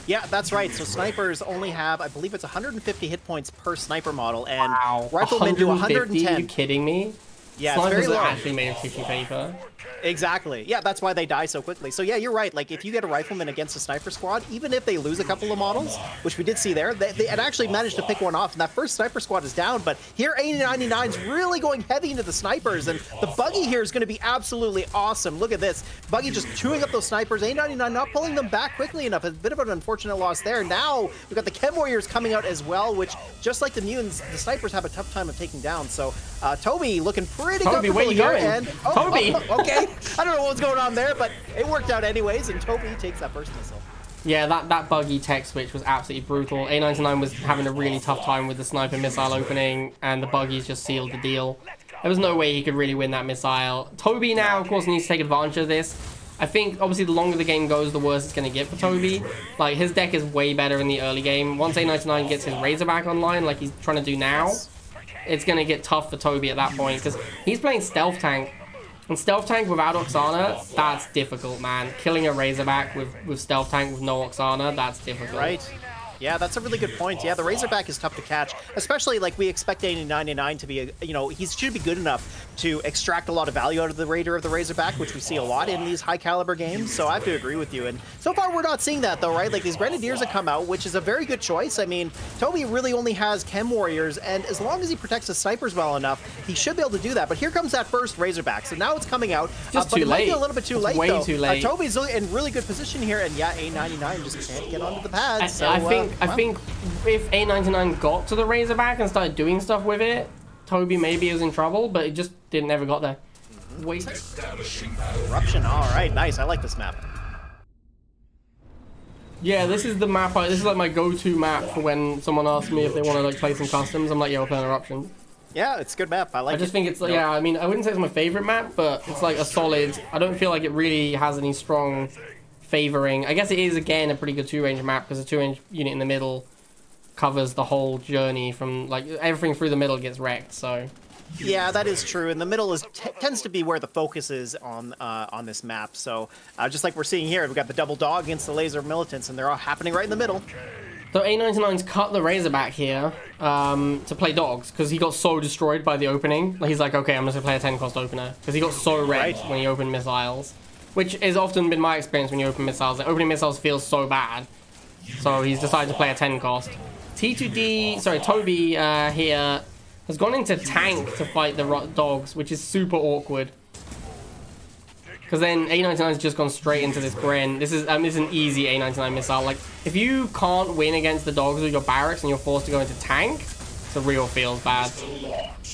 Yeah, that's right. So snipers only have, I believe it's 150 hit points per sniper model, and riflemen do 110. Are you kidding me? Yeah, snipers it's very low. Are actually made of tissue paper. Exactly. Yeah, that's why they die so quickly. So yeah, you're right. Like if you get a rifleman against a sniper squad, even if they lose a couple of models, which we did see there, they had actually managed to pick one off, and that first sniper squad is down. But here, A99's really going heavy into the snipers, and the buggy here is going to be absolutely awesome. Look at this. Buggy just chewing up those snipers. A99 not pulling them back quickly enough. A bit of an unfortunate loss there. Now we've got the Chem Warriors coming out as well, which just like the mutants, the snipers have a tough time of taking down. So Toby looking pretty good. Where you going? And, Toby! Okay. I don't know what was going on there, but it worked out anyways, and Toby takes that first missile. Yeah, that buggy tech switch was absolutely brutal. A99 was having a really tough time with the sniper missile opening, and the buggies just sealed the deal. There was no way he could really win that missile. Toby now, of course, needs to take advantage of this. I think, obviously, the longer the game goes, the worse it's going to get for Toby. Like, his deck is way better in the early game. Once A99 gets his Razorback online, like he's trying to do now, it's going to get tough for Toby at that point, because he's playing Stealth Tank. And Stealth Tank without Oksana, that's difficult, man. Killing a Razorback with Stealth Tank with no Oksana, that's difficult. Right. Yeah, that's a really good point. Yeah, the Razorback is tough to catch, especially like we expect 8099 to be, he should be good enough to extract a lot of value out of the Raider of the Razorback, which we see a lot in these high caliber games. So I have to agree with you. And so far we're not seeing that though, right? Like these Grenadiers have come out, which is a very good choice. I mean, Toby really only has Chem Warriors, and as long as he protects the snipers well enough, he should be able to do that. But here comes that first Razorback. So now it's coming out, just but too it might late. be a little bit too late way though. Too late. Toby's in really good position here, and yeah, 899 just can't get onto the pads. So, I think if A99 got to the Razorback and started doing stuff with it, Toby maybe was in trouble, but it just never got there. Wait. Eruption. All right, nice. I like this map. Yeah, this is the map. This is like my go-to map for when someone asks me if they want to like play some customs. I'm like, yeah, we're playing Eruption. Yeah, it's a good map. I like it. I just think it's like, yeah, I mean, I wouldn't say it's my favorite map, but it's like a solid. I don't feel like it really has any strong favoring. I guess it is, again, a pretty good 2-range map because a 2-range unit in the middle covers the whole journey from, like, everything through the middle gets wrecked, so. Yeah, that is true, and the middle tends to be where the focus is on this map. So just like we're seeing here, we've got the double dog against the laser militants, and they're all happening right in the middle. So A99's cut the Razorback here to play dogs because he got so destroyed by the opening. Like, he's like, okay, I'm just gonna play a 10-cost opener because he got so wrecked when he opened missiles, which has often been my experience when you open missiles. Like, opening missiles feels so bad, so he's decided to play a 10-cost. Toby here has gone into tank to fight the dogs, which is super awkward. Because then A99's just gone straight into this Gren. This is an easy A99 missile. Like, if you can't win against the dogs with your barracks and you're forced to go into tank, the real feels bad.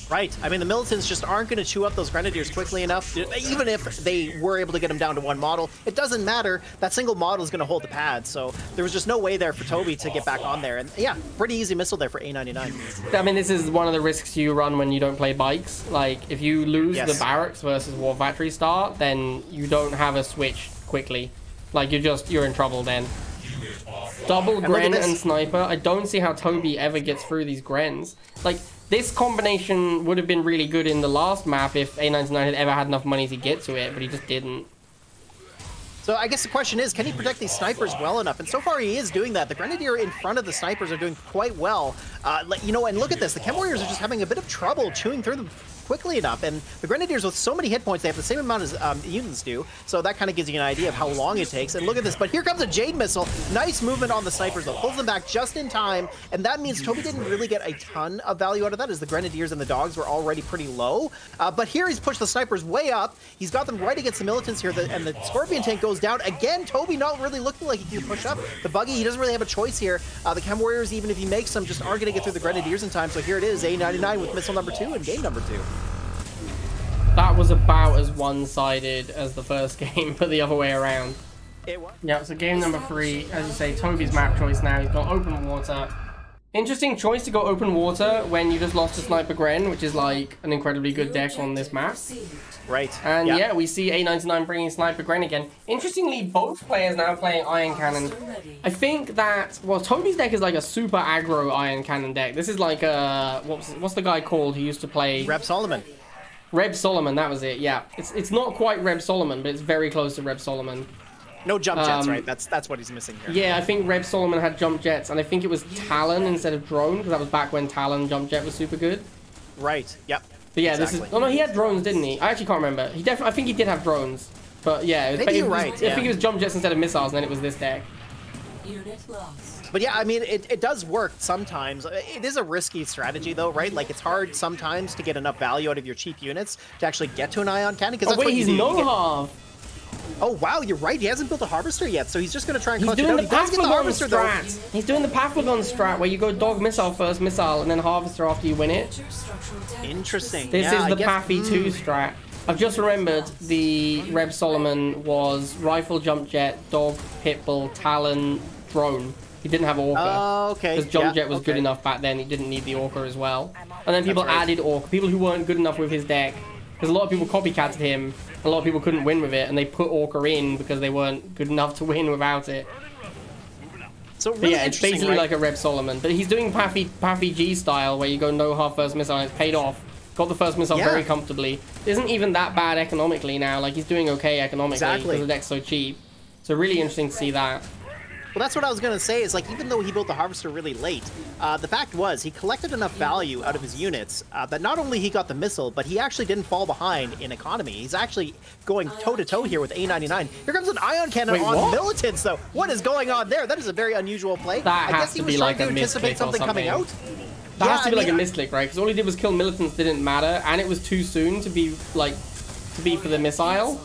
Right. I mean, the militants just aren't going to chew up those Grenadiers quickly enough. Even if they were able to get them down to one model, it doesn't matter. That single model is going to hold the pad. So there was just no way there for Toby to get back on there. And yeah, pretty easy missile there for A99. I mean, this is one of the risks you run when you don't play bikes. Like, if you lose the barracks versus War Factory start, then you don't have a switch quickly. Like, you're in trouble then. Double Gren and Sniper. I don't see how Toby ever gets through these Grens. Like, this combination would have been really good in the last map if A99 had ever had enough money to get to it, but he just didn't. So I guess the question is, can he protect these snipers well enough? And so far he is doing that. The Grenadier in front of the snipers are doing quite well. And look at this. The Chem Warriors are just having a bit of trouble chewing through them quickly enough. And the Grenadiers with so many hit points, they have the same amount as mutants do. So that kind of gives you an idea of how long it takes. And look at this. But here comes a Jade Missile. Nice movement on the snipers, though. Pulls them back just in time. And that means Toby didn't really get a ton of value out of that, as the Grenadiers and the dogs were already pretty low. But here he's pushed the snipers way up. He's got them right against the militants here. And the Scorpion tank goes down. Again, Toby not really looking like he can push up. The Buggy, he doesn't really have a choice here. The Chem Warriors, even if he makes them, just aren't going to get through the Grenadiers in time. So here it is, A99 with missile number 2 and game number 2. That was about as one-sided as the first game, but the other way around. It was. Yeah, so game number 3, as you say, Toby's map choice now. He's got open water. Interesting choice to go open water when you just lost to Sniper Gren, which is like an incredibly good deck on this map. Right. And yeah, we see A99 bringing Sniper Gren again. Interestingly, both players now playing Iron Cannon. I think that, well, Toby's deck is like a super aggro Iron Cannon deck. This is like a, what's the guy called who used to play? Reb Solomon. Reb Solomon, that was it, yeah. It's not quite Reb Solomon, but it's very close to Reb Solomon. No jump jets, right? That's what he's missing here. Yeah, I think Reb Solomon had jump jets, and I think it was Talon instead of drone, because that was back when Talon jump jet was super good. Right, yep. But yeah, exactly. This is... Oh no, he had drones, didn't he? I actually can't remember. I think he did have drones. But yeah, maybe you're right. I think it was jump jets instead of missiles, and then it was this deck. Unit lost. But yeah, I mean, it does work sometimes. It is a risky strategy, though, right? Like, it's hard sometimes to get enough value out of your cheap units to actually get to an Ion Cannon. Oh wait, he's no-half. Oh wow, you're right. He hasn't built a Harvester yet, so he's just going to try and clutch it out. He's doing the Harvester strat. He's doing the Paphlagon strat, where you go dog missile first missile, and then Harvester after you win it. Interesting. This is the Paffy 2 strat. I've just remembered the Reb Solomon was Rifle, Jump Jet, Dog, Pitbull, Talon, Drone. He didn't have Orca. Oh, okay. Because Jump Jet was good enough back then, he didn't need the Orca as well. And then people added Orca. People who weren't good enough with his deck. Because a lot of people copycatted him, a lot of people couldn't win with it, and they put Orca in because they weren't good enough to win without it. So really yeah, it's basically like a Reb Solomon. But he's doing Paffy G style, where you go no half first missile, and it's paid off. Got the first missile very comfortably. Isn't even that bad economically now. Like, he's doing okay economically because the deck's so cheap. So really interesting to see that. Well, that's what I was going to say is, like, even though he built the Harvester really late, the fact was he collected enough value out of his units that not only he got the missile, but he actually didn't fall behind in economy. He's actually going toe-to-toe here with A99. Here comes an ion cannon on militants, though. What is going on there? That is a very unusual play. That I guess he was trying to anticipate something coming out. That has to be like a misclick, right? Because all he did was kill militants, didn't matter, and it was too soon to be, like, for the missile.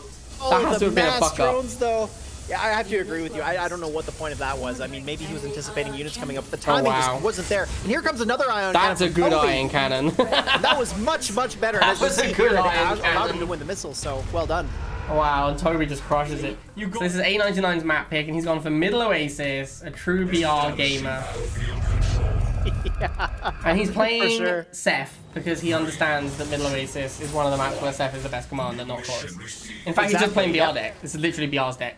That has to have been a fuck up. Though. Yeah, I have to agree with you. I don't know what the point of that was. I mean, maybe he was anticipating units coming up, but the timing just wasn't there. And here comes another ion cannon. That's a good ion cannon. That was much, much better. That was a good ion cannon. Allowed him to win the missile, so well done. Wow, and Toby just crushes it. So this is A99's map pick, and he's gone for Middle Oasis, a true BR gamer. Yeah, and he's playing Seth because he understands that Middle Oasis is one of the maps where Seth is the best commander, not Chorus. In fact, he's just playing BR deck. This is literally BR's deck.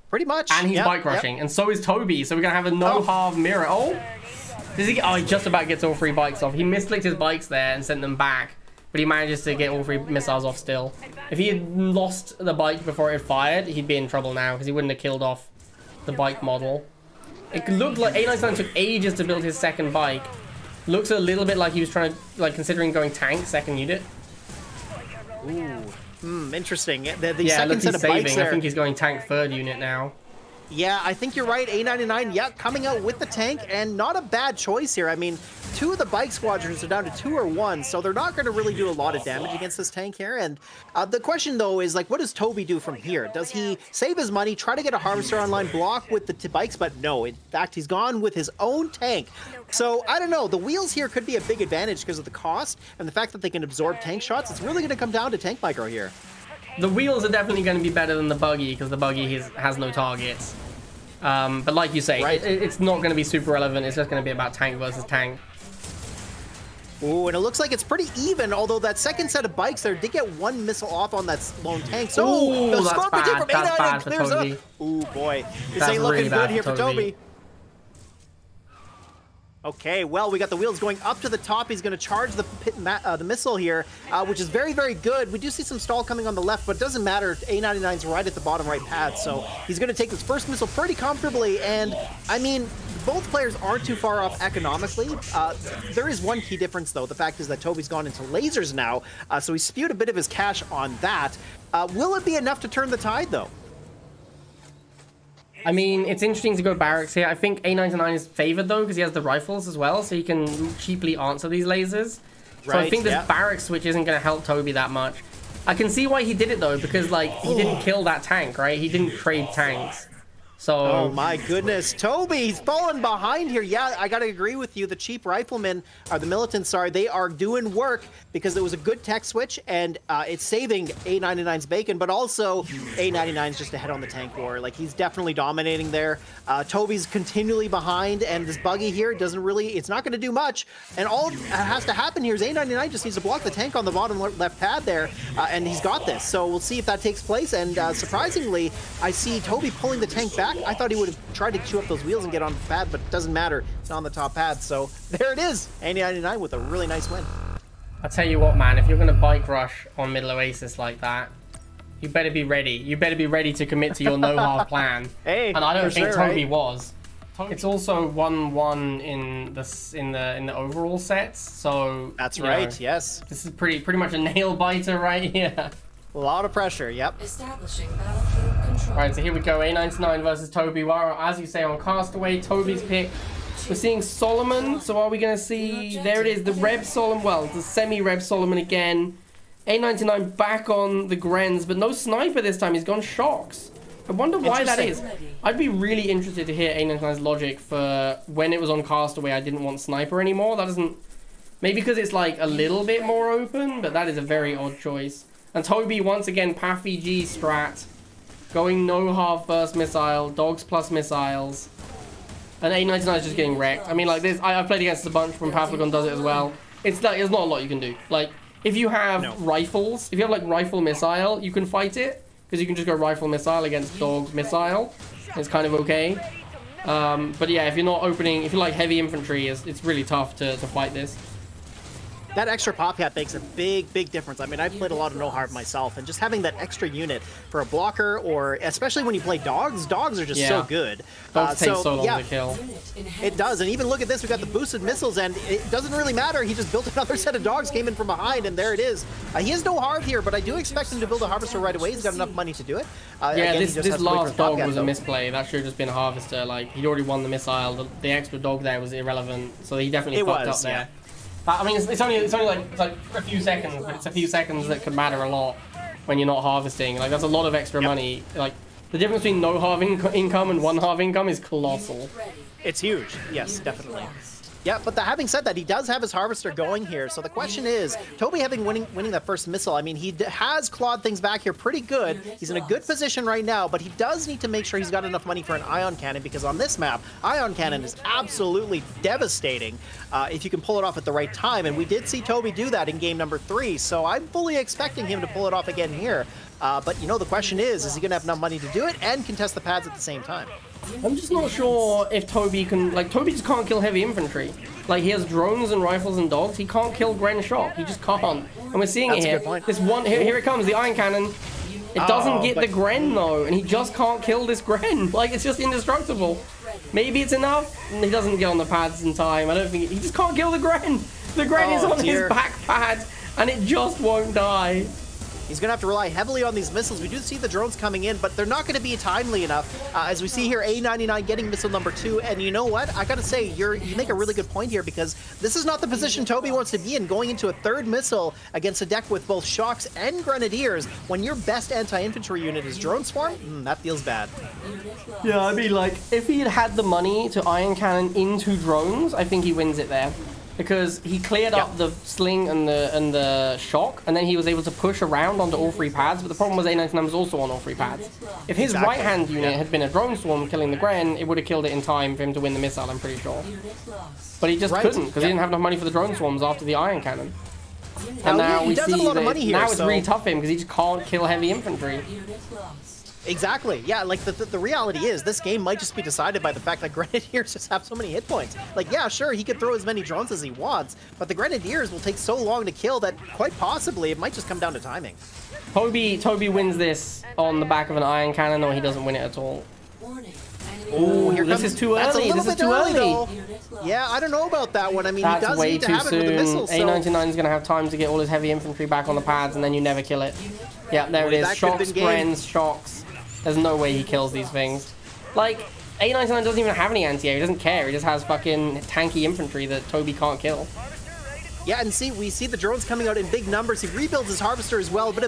Pretty much. And he's bike rushing, and so is Toby. So we're gonna have a no-halve mirror. Oh, he just about gets all 3 bikes off. He misclicked his bikes there and sent them back, but he manages to get all 3 missiles off still. If he had lost the bike before it fired, he'd be in trouble now because he wouldn't have killed off the bike model. It looked like A99 took ages to build his second bike. Looks a little bit like he was trying to, like, considering going tank second unit. Ooh, interesting. The yeah, second look, set of bikes there. I think he's going tank third unit now. Yeah, I think you're right. A99, yeah, coming out with the tank, and not a bad choice here. I mean, 2 of the bike squadrons are down to 2 or 1, so they're not going to really do a lot of damage against this tank here. And the question, though, is, like, what does Toby do from here? Does he save his money, try to get a Harvester online, block with the bikes? But no, in fact, he's gone with his own tank. So, I don't know. The wheels here could be a big advantage because of the cost and the fact that they can absorb tank shots. It's really going to come down to tank micro here. The wheels are definitely going to be better than the buggy because the buggy has no targets. But like you say, it's not going to be super relevant. It's just going to be about tank versus tank. Ooh, and it looks like it's pretty even, although that second set of bikes there did get 1 missile off on that lone tank. So, the Scorpion from A99 clears up. Ooh, boy. This ain't looking good here for Toby. Okay, well, we got the wheels going up to the top. He's going to charge the missile here, which is very, very good. We do see some stall coming on the left, but it doesn't matter. A99's right at the bottom right pad, so he's going to take this first missile pretty comfortably. And, I mean, both players aren't too far off economically. There is one key difference, though. The fact is that Toby's gone into lasers now, so he spewed a bit of his cash on that. Will it be enough to turn the tide, though? I mean, it's interesting to go barracks here. I think A99 is favored, though, because he has the rifles as well, so he can cheaply answer these lasers. So I think this barrack switch isn't going to help Toby that much. I can see why he did it, though, because, like, he didn't kill that tank, right? He didn't trade tanks. So... Oh, my goodness. Toby, he's fallen behind here. Yeah, I got to agree with you. The cheap riflemen, or the militants, sorry, they are doing work because it was a good tech switch, and it's saving A99's bacon, but also A99's just ahead on the tank war. Like, he's definitely dominating there. Toby's continually behind, and this buggy here doesn't really, it's not going to do much. And all that has to happen here is A99 just needs to block the tank on the bottom left pad there, and he's got this. So we'll see if that takes place, and surprisingly, I see Toby pulling the tank back. I thought he would have tried to chew up those wheels and get on the pad, but it doesn't matter. It's on the top pad, so there it is. A99 with a really nice win. I'll tell you what, man, if you're going to bike rush on Middle Oasis like that, you better be ready. You better be ready to commit to your no-half plan. Hey, and I don't think Toby was. It's also 1-1 in the overall sets, so that's right. Yes, this is pretty much a nail biter right here. A lot of pressure, yep. Establishing battlefield control. Right, so here we go, A99 versus Toby. Well, as you say, on Castaway, Toby's pick. We're seeing Solomon, so are we going to see... There it is, the Reb Solomon, well, the semi-Reb Solomon again. A99 back on the Grens, but no sniper this time. He's gone Shocks. I wonder why that is. I'd be really interested to hear A99's logic for when it was on Castaway, I didn't want sniper anymore. That doesn't... Maybe because it's like a little bit more open, but that is a very odd choice. And Toby, once again, PAF-VG strat. Going no-half first missile, dogs plus missiles. And A99 is just getting wrecked. I mean, like this, I've played against a bunch when Pavlagon does it as well. It's like, there's not a lot you can do. Like, if you have rifles, if you have like rifle missile, you can fight it. Because you can just go rifle missile against dog missile. It's kind of okay. But yeah, if you're not opening, if you're like heavy infantry, it's really tough to fight this. that extra pop hat makes a big difference. I mean, I've played a lot of no harm myself, and just having that extra unit for a blocker, or especially when you play dogs are just so good. Dogs take so long to kill. It does, and even look at this, we got the boosted missiles, and it doesn't really matter. He just built another set of dogs, came in from behind, and there it is. He has no Harv here, but I do expect him to build a Harvester right away. He's got enough money to do it. Yeah, again, this last dog was a misplay. That should have just been a Harvester. Like, he'd already won the missile. The extra dog there was irrelevant, so he definitely fucked up there. I mean, it's only like a few seconds, but it's a few seconds that could matter a lot when you're not harvesting. Like, that's a lot of extra money. Like, the difference between no Harv income and 1 Harv income is colossal. It's huge. Yes, definitely. Yeah, but having said that, he does have his Harvester going here. So the question is, Toby winning that first missile, I mean, he has clawed things back here pretty good. He's in a good position right now, but he does need to make sure he's got enough money for an Ion Cannon, because on this map, Ion Cannon is absolutely devastating if you can pull it off at the right time. And we did see Toby do that in game number 3, so I'm fully expecting him to pull it off again here. But, you know, the question is he going to have enough money to do it and contest the pads at the same time? I'm just not sure if Toby can... Like, Toby just can't kill heavy infantry. Like, he has drones and rifles and dogs. He can't kill Gren Shock. He just can't. And we're seeing it here. This one... Here it comes, the Iron Cannon. It doesn't get the Gren, though. And he just can't kill this Gren. Like, it's just indestructible. Maybe it's enough. He doesn't get on the pads in time. I don't think... He just can't kill the Gren. The Gren is on his back pad. And it just won't die. He's going to have to rely heavily on these missiles. We do see the drones coming in, but they're not going to be timely enough. As we see here, A99 getting missile number 2. And you know what? I got to say, you make a really good point here, because this is not the position Toby wants to be in, going into a 3rd missile against a deck with both Shocks and Grenadiers. When your best anti-infantry unit is Drone Swarm, that feels bad. Yeah, I mean, like, if he had the money to Iron Cannon into drones, I think he wins it there. Because he cleared up the sling and the shock, and then he was able to push around onto all 3 pads. But the problem was A99 was also on all 3 pads. If his right-hand unit had been a drone swarm killing the Gren, it would have killed it in time for him to win the missile, I'm pretty sure. But he just couldn't, because he didn't have enough money for the drone swarms after the Iron Cannon. And now we see that now it's really tough for him, because he just can't kill heavy infantry. Exactly. Yeah, like the reality is this game might just be decided by the fact that Grenadiers just have so many hit points. Like, yeah, sure, he could throw as many drones as he wants, but the Grenadiers will take so long to kill that quite possibly it might just come down to timing. Toby wins this on the back of an Iron Cannon, or he doesn't win it at all. Oh, this is too early. This is too early. Yeah, I don't know about that one. I mean, he does need to have it with the missiles. A99 is going to have time to get all his heavy infantry back on the pads, and then you never kill it. Yeah, there it is. Shocks, Grens, Shocks. There's no way he kills these things. Like, A99 doesn't even have any anti-air. He doesn't care. He just has fucking tanky infantry that Toby can't kill. Yeah, and we see the drones coming out in big numbers. He rebuilds his Harvester as well. A bit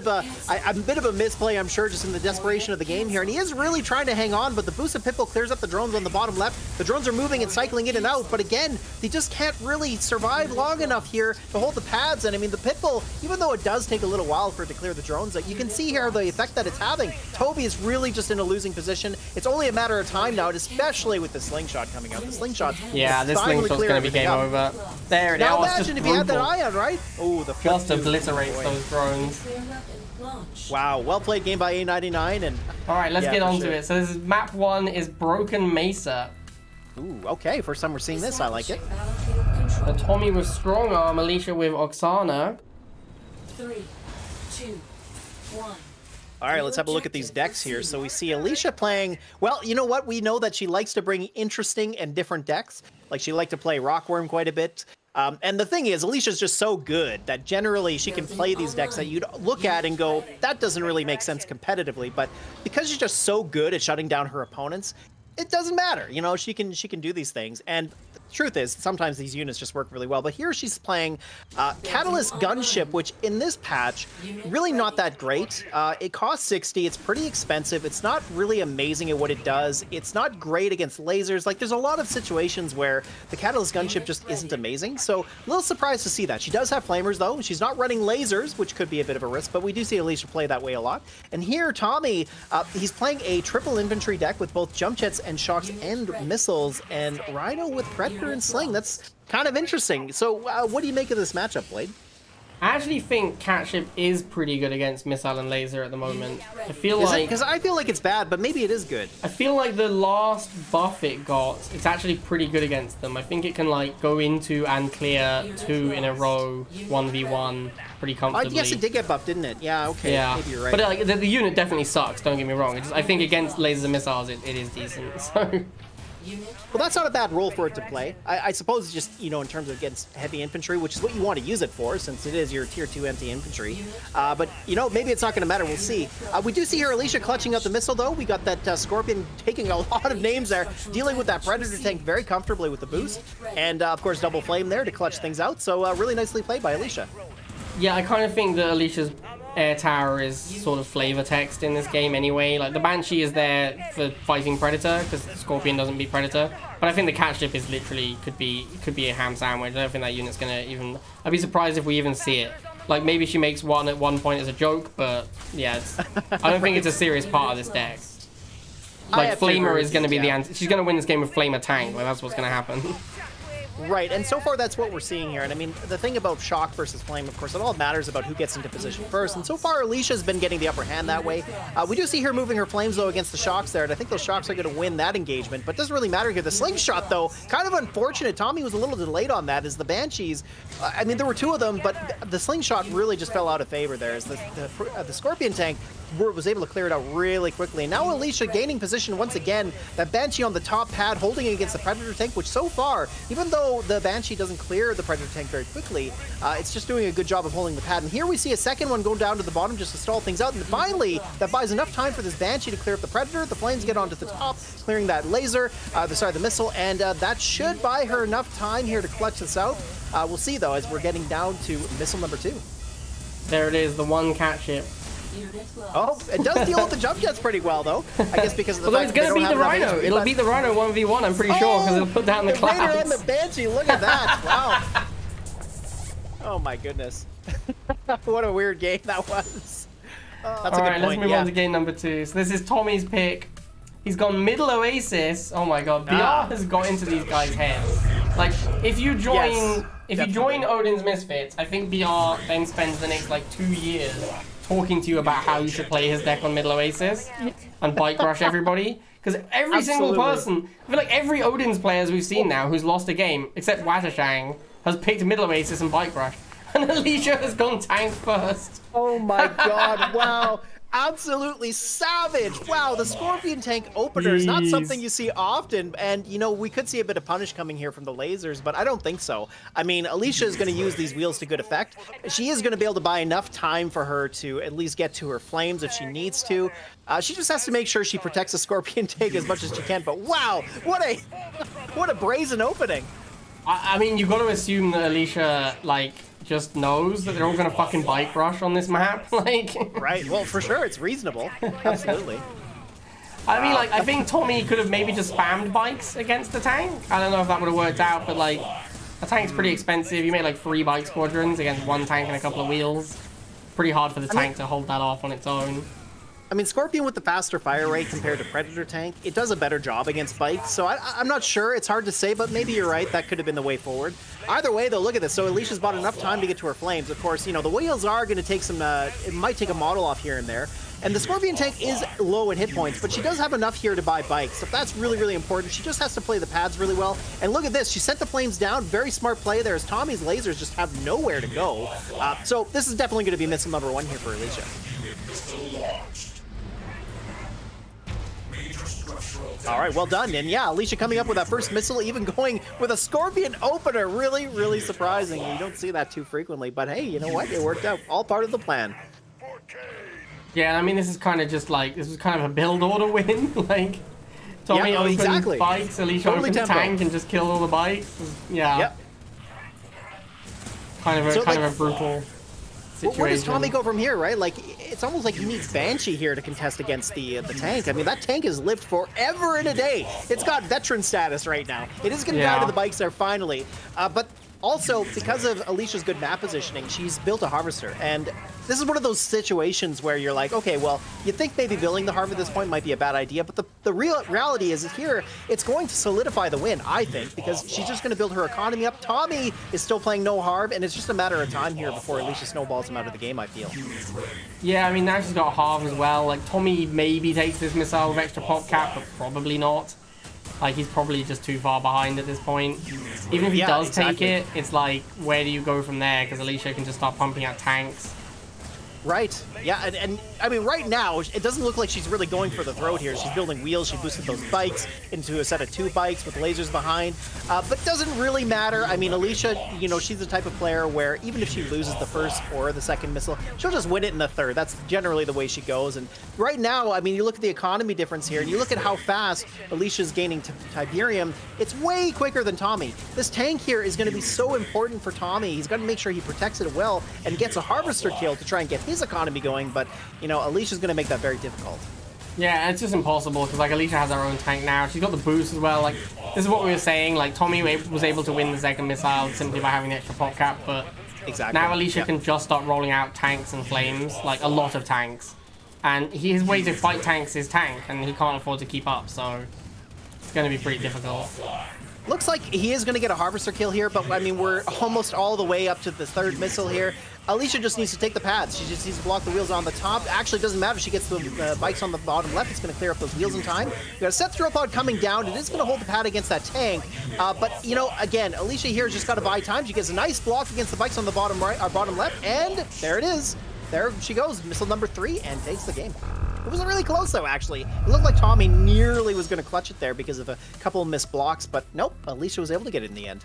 of a misplay, I'm sure, just in the desperation of the game here. And he is really trying to hang on, but the boosted Pitbull clears up the drones on the bottom left. The drones are moving and cycling in and out, but again, they just can't really survive long enough here to hold the pads. And I mean, the Pitbull, even though it does take a little while for it to clear the drones, you can see here the effect that it's having. Toby is really just in a losing position. It's only a matter of time now, and especially with the slingshot coming out. The slingshot, yeah, this slingshot's going to be game over. There it is. Now imagine if you had that Ion, right? Oh, the just obliterates those drones. Wow, well played game by A99. And all right, let's get on to it. So this is map 1 is Broken Mesa. Ooh, okay. First time we're seeing this. I like it. So Tommy with Strong Arm, Alicia with Oksana. 3, 2, 1. All right, let's have a look at these decks here. So we see Alicia playing, well, you know what? We know that she likes to bring interesting and different decks. Like, she liked to play Rockworm quite a bit. And the thing is, Alicia's just so good that generally she can play these decks that you'd look at and go, that doesn't really make sense competitively. But because she's just so good at shutting down her opponents, it doesn't matter. You know, she can do these things. And the truth is, sometimes these units just work really well. But here she's playing Catalyst Gunship, which in this patch, really not that great. It costs 60. It's pretty expensive. It's not really amazing at what it does. It's not great against lasers. Like, there's a lot of situations where the Catalyst Gunship just isn't amazing. So a little surprised to see that. She does have flamers, though. She's not running lasers, which could be a bit of a risk. But we do see Alicia play that way a lot. And here, Tommy, he's playing a triple infantry deck with both jump jets and shocks and missiles, and Rhino with Predator and Sling. That's kind of interesting. So what do you make of this matchup, Blade? I actually think Catship is pretty good against Missile and Laser at the moment. I feel like... Because I feel like it's bad, but maybe it is good. I feel like the last buff it got, it's actually pretty good against them. I think it can, like, go into and clear 2 in a row, 1v1, pretty comfortably. Yes, it did get buffed, didn't it? Yeah, okay. Yeah. Maybe you're right. But, like, the unit definitely sucks, don't get me wrong. I think against lasers and missiles, it is decent, so... Well, that's not a bad role for it to play. I suppose just, you know, in terms of against heavy infantry, which is what you want to use it for, since it is your tier 2 anti-infantry. But, you know, maybe it's not going to matter. We'll see. We do see here Alicia clutching out the missile, though. We got that Scorpion taking a lot of names there, dealing with that Predator tank very comfortably with the boost. And, of course, double flame there to clutch things out. So, really nicely played by Alicia. Yeah, I kind of think that Alicia's air tower is sort of flavor text in this game anyway. Like, the Banshee is there for fighting Predator, because Scorpion doesn't beat Predator. But I think the Catship is literally, could be a ham sandwich. I don't think that unit's gonna even... I'd be surprised if we even see it. Like, maybe she makes one at one point as a joke, but yeah, I don't think it's a serious part of this deck. Like, Flamer is gonna be the answer. She's gonna win this game with Flamer tank. Like, that's what's gonna happen. Right, and so far that's what we're seeing here. And I mean, the thing about Shock versus Flame, of course, it all matters about who gets into position first. And so far, Alicia's been getting the upper hand that way. We do see her moving her Flames, though, against the Shocks there. And I think those Shocks are going to win that engagement. But it doesn't really matter here. The Slingshot, though, kind of unfortunate. Tommy was a little delayed on that as the Banshees. I mean, there were 2 of them, but the Slingshot really just fell out of favor there as the Scorpion tank was able to clear it out really quickly. And now Alicia gaining position once again. That Banshee on the top pad holding it against the Predator tank, which so far, even though the Banshee doesn't clear the Predator tank very quickly, it's just doing a good job of holding the pad. And here we see a second one go down to the bottom just to stall things out. And finally, that buys enough time for this Banshee to clear up the Predator. The Flames get onto the top, clearing that laser, the missile, and that should buy her enough time here to clutch this out. We'll see, though, as we're getting down to missile number 2. There it is, the one Catship. Oh, it does deal with the jump jets pretty well, though. I guess because of the fact it's going to beat the Rhino. It'll beat the Rhino 1v1, I'm pretty sure, because it'll put down the clouds. Raider and the Banshee, look at that. Wow. Oh, my goodness. What a weird game that was. That's a good point. Let's move on to game number 2. So this is Tommy's pick. He's gone middle Oasis. Oh, my God. BR has got into these guys' heads. Like, if you join... If you join Odin's Misfits, I think BR then spends the next, like, 2 years talking to you about how you should play his deck on Middle Oasis and bike rush everybody. Because every single person, I feel like every Odin's players we've seen now who's lost a game, except Watashang, has picked Middle Oasis and bike rush. And Alicia has gone tank first. Oh my God, wow. Absolutely savage. Wow, the Scorpion tank opener is not something you see often. And, you know, we could see a bit of punish coming here from the lasers, but I don't think so. I mean, Alicia is going to use these wheels to good effect. She is going to be able to buy enough time for her to at least get to her Flames if she needs to. She just has to make sure she protects the Scorpion tank as much as she can. But wow, what a brazen opening. I mean, you've got to assume that Alicia, like, just knows that they're all gonna fucking bike rush on this map, like. Right. Well, for sure, it's reasonable. Absolutely. I mean, like, I think Tommy could have maybe just spammed bikes against the tank. I don't know if that would have worked out, but like, a tank's pretty expensive. You made like 3 bike squadrons against 1 tank and a couple of wheels. Pretty hard for the tank to hold that off on its own. I mean, Scorpion with the faster fire rate compared to Predator tank, it does a better job against bikes, so I'm not sure. It's hard to say, but maybe you're right. That could have been the way forward. Either way, though, look at this. So Alicia's bought enough time to get to her Flames. Of course, you know, the wheels are going to take some, it might take a model off here and there. And the Scorpion tank is low in hit points, but she does have enough here to buy bikes. So that's really, really important. She just has to play the pads really well. And look at this. She sent the Flames down. Very smart play there as Tommy's lasers just have nowhere to go. So this is definitely going to be missile number 1 here for Alicia. All right, well done. And yeah, Alicia coming up with that first missile, even going with a Scorpion opener. Really, really surprising. You don't see that too frequently. But hey, you know what? It worked out. All part of the plan. Yeah, I mean, this is kind of just like, this was kind of a build order win. Like, Tommy opens bikes, Alicia opens tank and just kill all the bikes. Yeah. Yep. Kind of a brutal situation. Where does Tommy go from here, right? Like, it's almost like he needs Banshee here to contest against the tank. I mean, that tank has lived forever and a day. It's got veteran status right now. It is going to die to the bikes there finally. But Also, because of Alicia's good map positioning, she's built a Harvester, and this is one of those situations where you're like, okay, well, you think maybe building the Harv at this point might be a bad idea, but the real reality is here, it's going to solidify the win, I think, because she's just going to build her economy up. Tommy is still playing no Harv, and it's just a matter of time here before Alicia snowballs him out of the game, I feel. Yeah, I mean, now she's got Harv as well. Like, Tommy maybe takes this missile with extra pop cap, but probably not. Like, he's probably just too far behind at this point. Even if he does take it, it's like, where do you go from there? Because Alicia can just start pumping out tanks. Right. Yeah, and I mean, right now, it doesn't look like she's really going for the throat here. She's building wheels. She boosted those bikes into a set of 2 bikes with lasers behind. But doesn't really matter. I mean, Alicia, you know, she's the type of player where even if she loses the first or the second missile, she'll just win it in the third. That's generally the way she goes. And right now, I mean, you look at the economy difference here, and you look at how fast Alicia's gaining Tiberium, it's way quicker than Tommy. This tank here is going to be so important for Tommy. He's got to make sure he protects it well and gets a Harvester kill to try and get his economy going, but, you know, Alicia's going to make that very difficult. Yeah, it's just impossible, because, like, Alicia has her own tank now. She's got the boost as well. Like, this is what we were saying. Like, Tommy was able to win the second missile simply by having the extra pop cap, but now Alicia can just start rolling out tanks and flames, like, a lot of tanks. And his way to fight tanks is tank, and he can't afford to keep up, so it's going to be pretty difficult. Looks like he is going to get a Harvester kill here, but, I mean, we're almost all the way up to the third missile here. Alicia just needs to take the paths. She just needs to block the wheels on the top. Actually, it doesn't matter if she gets the bikes on the bottom left. It's going to clear up those wheels in time. We got a set throw pod coming down. It is going to hold the pad against that tank. But, you know, again, Alicia here has just got to buy time. She gets a nice block against the bikes on the bottom right, or bottom left, and there it is. There she goes, missile number 3, and takes the game. It wasn't really close, though, actually. It looked like Tommy nearly was going to clutch it there because of a couple of missed blocks, but nope, Alicia was able to get it in the end.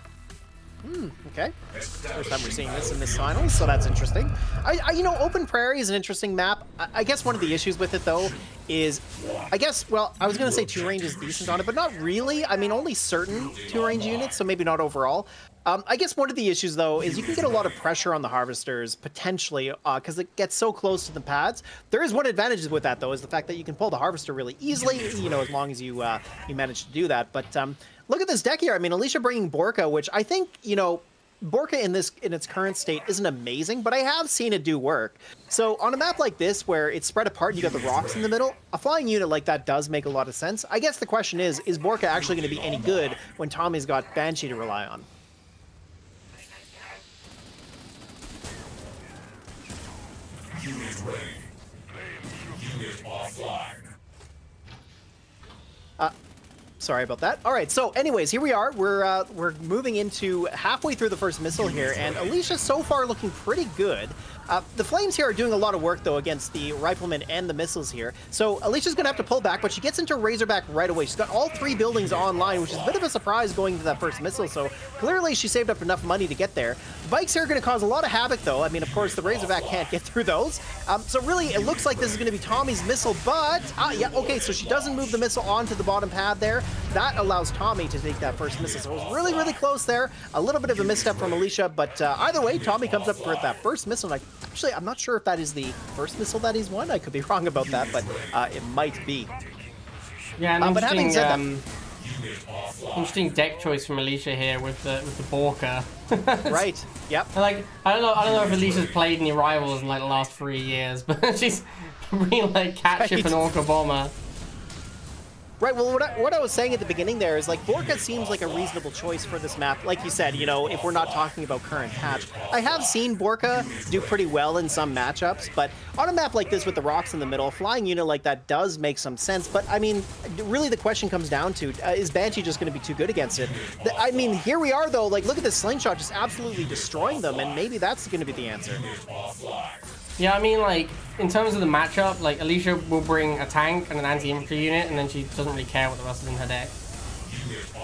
Okay. First time we're seeing this in this finals, so that's interesting. You know, Open Prairie is an interesting map. I guess one of the issues with it, though, is, I guess, well, I was going to say 2-range is decent on it, but not really. I mean, only certain 2-range units, so maybe not overall. I guess one of the issues, though, is you can get a lot of pressure on the Harvesters, potentially, because it gets so close to the pads. There is one advantage with that, though, is the fact that you can pull the Harvester really easily, you know, as long as you you manage to do that. But look at this deck here. I mean, Alicia bringing Borka, which I think, you know, Borka in its current state isn't amazing, but I have seen it do work. So on a map like this, where it's spread apart and you got the rocks in the middle, a flying unit like that does make a lot of sense. I guess the question is Borka actually going to be any good when Tommy's got Banshee to rely on? Sorry about that. All right, so anyways, here we are. We're moving into halfway through the first missile here, and Alicia so far looking pretty good. The Flames here are doing a lot of work, though, against the Riflemen and the missiles here. So Alicia's going to have to pull back, but she gets into Razorback right away. She's got all 3 buildings online, which is a bit of a surprise going into that first missile, so clearly she saved up enough money to get there. The bikes here are going to cause a lot of havoc, though. I mean, of course, the Razorback can't get through those. So really, it looks like this is going to be Tommy's missile, but... yeah, okay, so she doesn't move the missile onto the bottom pad there. That allows Tommy to take that first missile, so it was really, really close there. A little bit of a misstep from Alicia, but either way, Tommy comes up for that first missile, and actually, I'm not sure if that is the first missile that he's won. I could be wrong about that, but it might be. Yeah, but having said that, interesting deck choice from Alicia here with the Borka. Right. Yep. Like, I don't know if Alicia's played any rivals in like the last 3 years, but she's really like catship and Orca Bomber. Right, well, what I was saying at the beginning there is, like, Borka seems like a reasonable choice for this map. Like you said, you know, if we're not talking about current patch. I have seen Borka do pretty well in some matchups, but on a map like this with the rocks in the middle, a flying unit like that does make some sense. But, I mean, really the question comes down to, is Banshee just going to be too good against it? I mean, here we are, though. Like, look at this slingshot just absolutely destroying them, and maybe that's going to be the answer. Yeah, I mean, like, in terms of the matchup, like, Alicia will bring a tank and an anti-infantry unit, and then she doesn't really care what the rest is in her deck.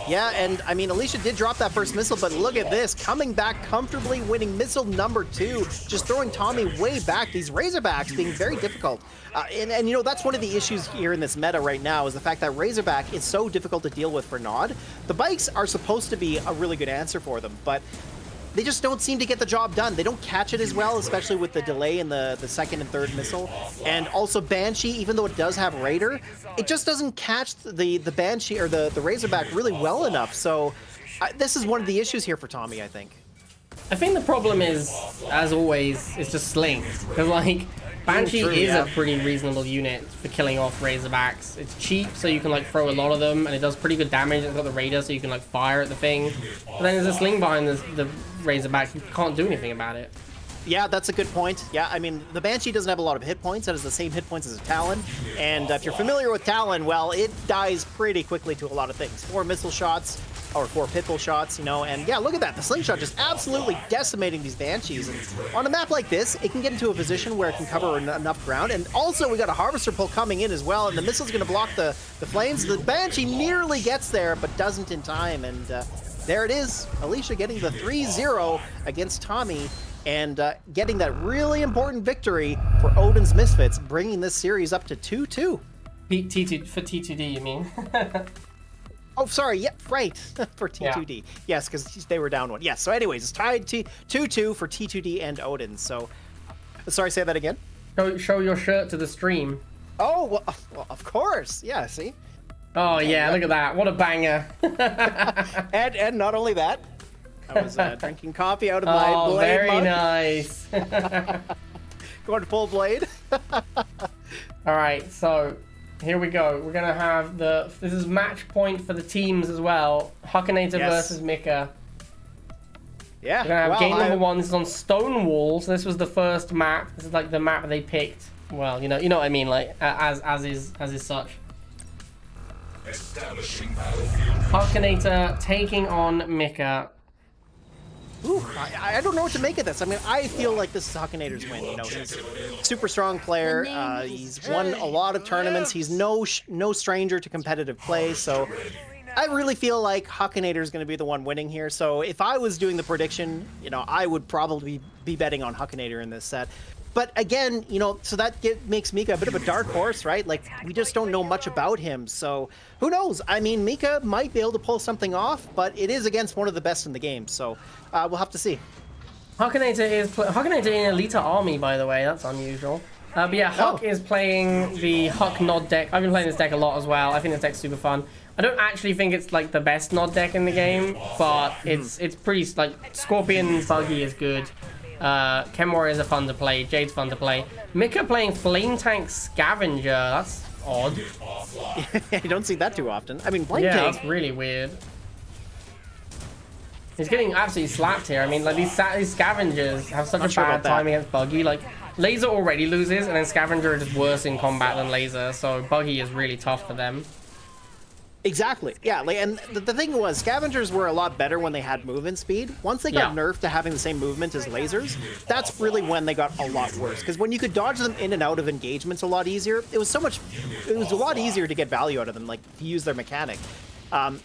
Yeah, and, I mean, Alicia did drop that first missile, but look at this. Coming back comfortably, winning missile number 2, just throwing Tommy way back. These Razorbacks being very difficult. And, you know, that's one of the issues here in this meta right now, is the fact that Razorback is so difficult to deal with for Nod. The bikes are supposed to be a really good answer for them, but... they just don't seem to get the job done. They don't catch it as well, especially with the delay in the second and third missile. And also Banshee, even though it does have Raider, it just doesn't catch the Banshee or the Razorback really well enough. So this is one of the issues here for Tommy, I think. I think the problem is, as always, it's just Sling. Because, like, Banshee is a pretty reasonable unit for killing off Razorbacks. It's cheap, so you can, like, throw a lot of them, and it does pretty good damage. It's got the Raider, so you can, like, fire at the thing. But then there's a Sling behind the Razorback. You can't do anything about it. Yeah, that's a good point. Yeah, I mean, the Banshee doesn't have a lot of hit points. That has the same hit points as a Talon. And if you're familiar with Talon, well, it dies pretty quickly to a lot of things. 4 missile shots, or 4 pitbull shots, you know, and yeah, look at that. The slingshot just absolutely decimating these Banshees. And on a map like this, it can get into a position where it can cover enough ground. And also, we got a Harvester pull coming in as well, and the missile's going to block the flames. The Banshee nearly gets there, but doesn't in time. And there it is. Alicia getting the 3-0 against Tommy. And getting that really important victory for Odin's Misfits, bringing this series up to 2-2. T2 for T2D, you mean? Oh, sorry. Yeah, right. For T2D. Yeah. Yes, because they were down 1. Yes. So, anyways, it's tied 2-2 for T2D and Odin. So, sorry, say that again. Show your shirt to the stream. Oh, well, of course. Yeah. See. Oh yeah, look at that! What a banger! and not only that. I was drinking coffee out of my blade very mug. Nice. Going to full blade. All right, so here we go. We're gonna have this is match point for the teams as well. Huckinator versus Mika. Yeah. We're gonna have game number 1. This is on Stonewall. So this was the first map. This is like the map they picked. Well, you know what I mean, like as is such. Huckinator taking on Mika. Ooh, I don't know what to make of this. I mean, I feel like this is Huckinator's win. You know, he's a super strong player. He's won a lot of tournaments. He's no stranger to competitive play. So I really feel like Huckinator is going to be the one winning here. So if I was doing the prediction, you know, I would probably be betting on Huckinator in this set. But again, you know, so that makes Mika a bit of a dark horse, right? Like, we just don't know much about him. So who knows? I mean, Mika might be able to pull something off, but it is against one of the best in the game. So we'll have to see. Huckinator in Elite Army, by the way. That's unusual. But yeah, Huck is playing the Huck Nod deck. I've been playing this deck a lot as well. I think this deck's super fun. I don't actually think it's like the best Nod deck in the game, but it's pretty, like, Scorpion Buggy is good. Chem Warriors are fun to play. Jade's fun to play. Mika playing Flame Tank Scavenger. That's odd. You don't see that too often. I mean, Flame Tank. Yeah, that's really weird. He's getting absolutely slapped here. I mean, like, these Scavengers have such a bad time against Buggy. Like, Laser already loses, and then Scavenger is just worse in combat than Laser. So Buggy is really tough for them. Exactly. Yeah, like, and the thing was, Scavengers were a lot better when they had movement speed. Once they got nerfed to having the same movement as lasers, that's really when they got a lot worse. Because when you could dodge them in and out of engagements a lot easier, it was a lot easier to get value out of them, like, to use their mechanic.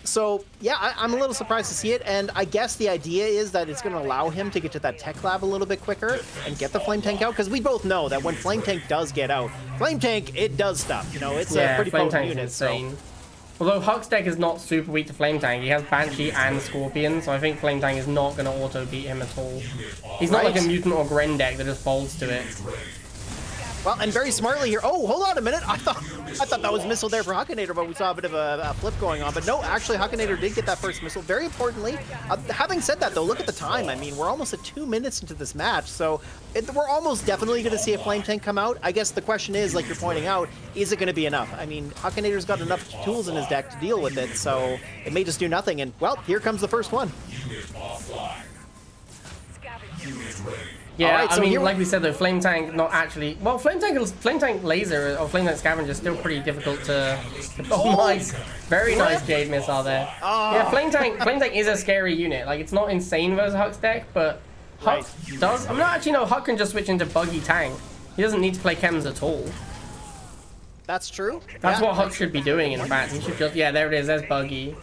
So, yeah, I'm a little surprised to see it, and I guess the idea is that it's going to allow him to get to that tech lab a little bit quicker and get the Flame Tank out, because we both know that when Flame Tank does get out, Flame Tank, it does stuff. You know, it's a pretty potent unit. Insane. Although Huck's deck is not super weak to Flame Tank, he has Banshee and Scorpion, so I think Flame Tank is not going to auto-beat him at all. He's not like a Mutant or Gren deck that just folds to it. Well, and very smartly here. Oh, hold on a minute. I thought that was missile there for Huckinator, but we saw a bit of a flip going on. But no, actually, Huckinator did get that first missile. Very importantly, having said that, though, look at the time. I mean, we're almost at 2 minutes into this match, so we're almost definitely going to see a Flame Tank come out. I guess the question is, like you're pointing out, is it going to be enough? I mean, Huckinator's got enough tools in his deck to deal with it, so it may just do nothing. And, well, here comes the first one. Yeah, right, so I mean, like we said though, Flame Tank not actually. Well, Flame Tank Laser or Flame Tank Scavenger is still pretty difficult to. Oh, nice, very nice Jade missile there. Yeah, Flame Tank is a scary unit. Like, it's not insane versus Huck's deck, but Huck does. I'm not actually. No, Huck can just switch into Buggy Tank. He doesn't need to play chems at all. That's true. That's what Huck should be doing. In fact, he should just. Yeah, there it is. There's Buggy.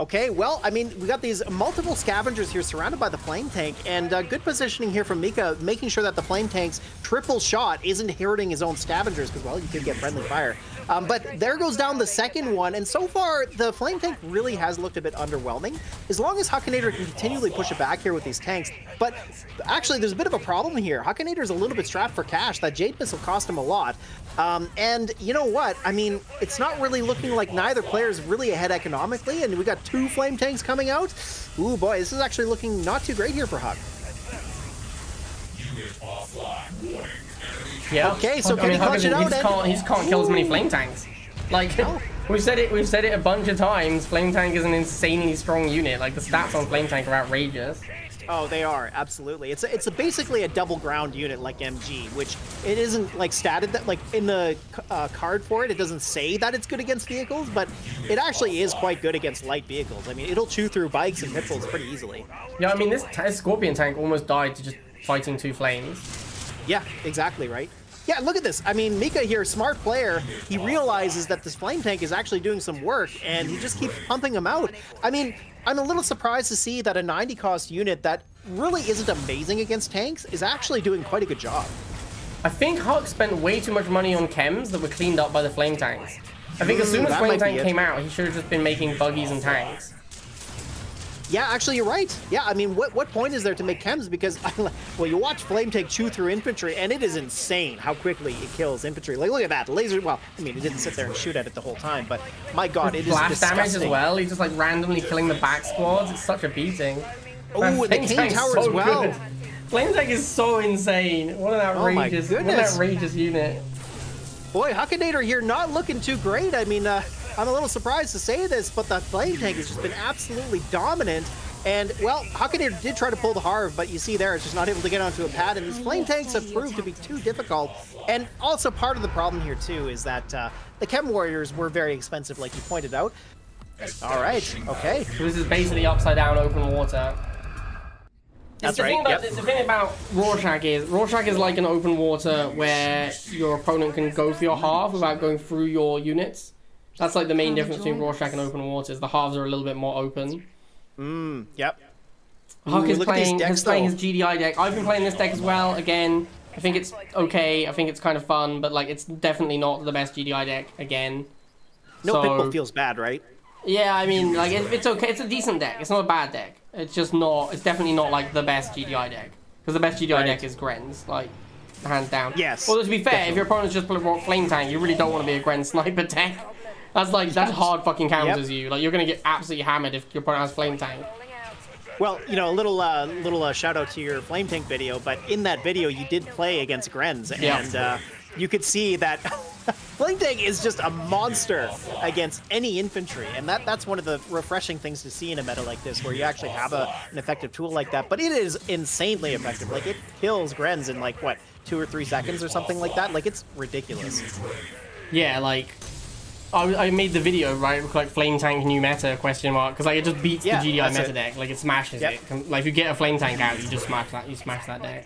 Okay, well, I mean, we got these multiple Scavengers here surrounded by the Flame Tank, and good positioning here from Mika, making sure that the Flame Tank's triple shot isn't hurting his own Scavengers, because, well, you could get friendly fire. But there goes down the second one, and so far, the Flame Tank really has looked a bit underwhelming. As long as Huckinator can continually push it back here with these tanks, but actually, there's a bit of a problem here. Huckinator's a little bit strapped for cash. That Jade Missile cost him a lot. And you know what? I mean, it's not really looking like neither player is really ahead economically, and we got 2 Flame Tanks coming out. Ooh, boy, this is actually looking not too great here for Huck. Yeah. Okay, so can he clutch it out? He just can't kill as many Flame Tanks. Like, we've said it a bunch of times. Flame Tank is an insanely strong unit. Like, the stats on Flame Tank are outrageous. Oh, they are, absolutely. It's basically a double ground unit like MG, which it isn't like statted that, like in the card for it, it doesn't say that it's good against vehicles, but it actually is quite good against light vehicles. I mean, it'll chew through bikes and pitfalls pretty easily. Yeah, I mean, this Scorpion tank almost died to just fighting 2 flames. Yeah, exactly, right? Yeah, look at this. I mean, Mika here, smart player, he realizes that this Flame Tank is actually doing some work, and he just keeps pumping them out. I mean, I'm a little surprised to see that a 90 cost unit that really isn't amazing against tanks is actually doing quite a good job. I think Huck spent way too much money on chems that were cleaned up by the Flame Tanks. I think as soon as Flame Tank came out, he should have just been making buggies and tanks. Yeah, actually, you're right. Yeah, I mean, what point is there to make chems? Because, well, you watch Flame Tank chew through infantry, and it is insane how quickly it kills infantry. Like, look at that. Laser, well, I mean, it didn't sit there and shoot at it the whole time, but my god, it is blast disgusting. damage as well. He's just, like, randomly killing the back squads. It's such a beating. Oh, and the Cane Tower as well. Good. Flame Tank is so insane. What an outrageous, unit. Boy, Huckinator here not looking too great. I mean, I'm a little surprised to say this, but the Flame Tank has just been absolutely dominant. And, well, Huckinator did try to pull the Harv, but you see there, it's just not able to get onto a pad. And these Flame Tanks have proved to be too difficult. And also part of the problem here, too, is that the Chem Warriors were very expensive, like you pointed out. All right, okay. So this is basically upside down open water. That's right. The thing about Rorschach is like an open water where your opponent can go for your half without going through your units. That's like the main difference between Rorschach and open waters. The halves are a little bit more open. Yep. Huck is playing his GDI deck. I've been playing this deck as well. Again, I think it's okay. I think it's kind of fun, but like it's definitely not the best GDI deck again. No Pitbull feels bad, right? Yeah, I mean, like it's okay. It's a decent deck. It's not a bad deck. It's just not. It's definitely not like the best GDI deck because the best GDI deck is Grenz, like hands down. Yes. Well, to be fair, if your opponent's just playing Flame Tank, you really don't want to be a Grenz sniper deck. That's hard fucking counters you. Like you're gonna get absolutely hammered if your opponent has Flame Tank. Well, you know, a little shout out to your Flame Tank video, but in that video you did play against Grenz, and you could see that Flame Tank is just a monster against any infantry, and that's one of the refreshing things to see in a meta like this, where you actually have an effective tool like that. But it is insanely effective. Like it kills Grenz in like what, 2 or 3 seconds or something like that. Like it's ridiculous. Yeah, like. I made the video, right, with like Flame Tank new meta, question mark, because like it just beats the GDI meta deck, like it smashes it. Like if you get a Flame Tank out, you just smash that deck.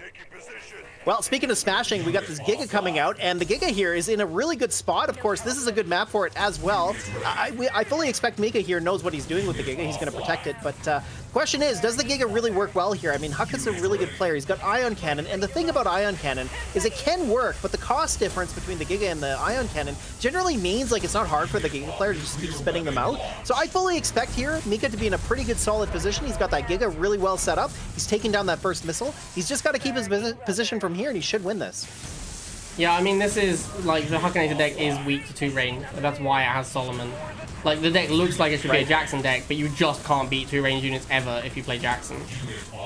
Well, speaking of smashing, we got this Giga coming out, and the Giga here is in a really good spot. Of course, this is a good map for it as well. I fully expect Mika here knows what he's doing with the Giga. He's going to protect it, but question is, does the Giga really work well here? I mean, Huck is a really good player. He's got Ion Cannon, and the thing about Ion Cannon is it can work, but the cost difference between the Giga and the Ion Cannon generally means like it's not hard for the Giga player to just keep spinning them out. So I fully expect here Mika to be in a pretty good solid position. He's got that Giga really well set up. He's taking down that first missile. He's just got to keep his position from here, and he should win this. Yeah, I mean, this is, like, the Huckinator deck is weak to 2 range. That's why it has Solomon. Like, the deck looks like it should be a Jackson deck, but you just can't beat 2 range units ever if you play Jackson.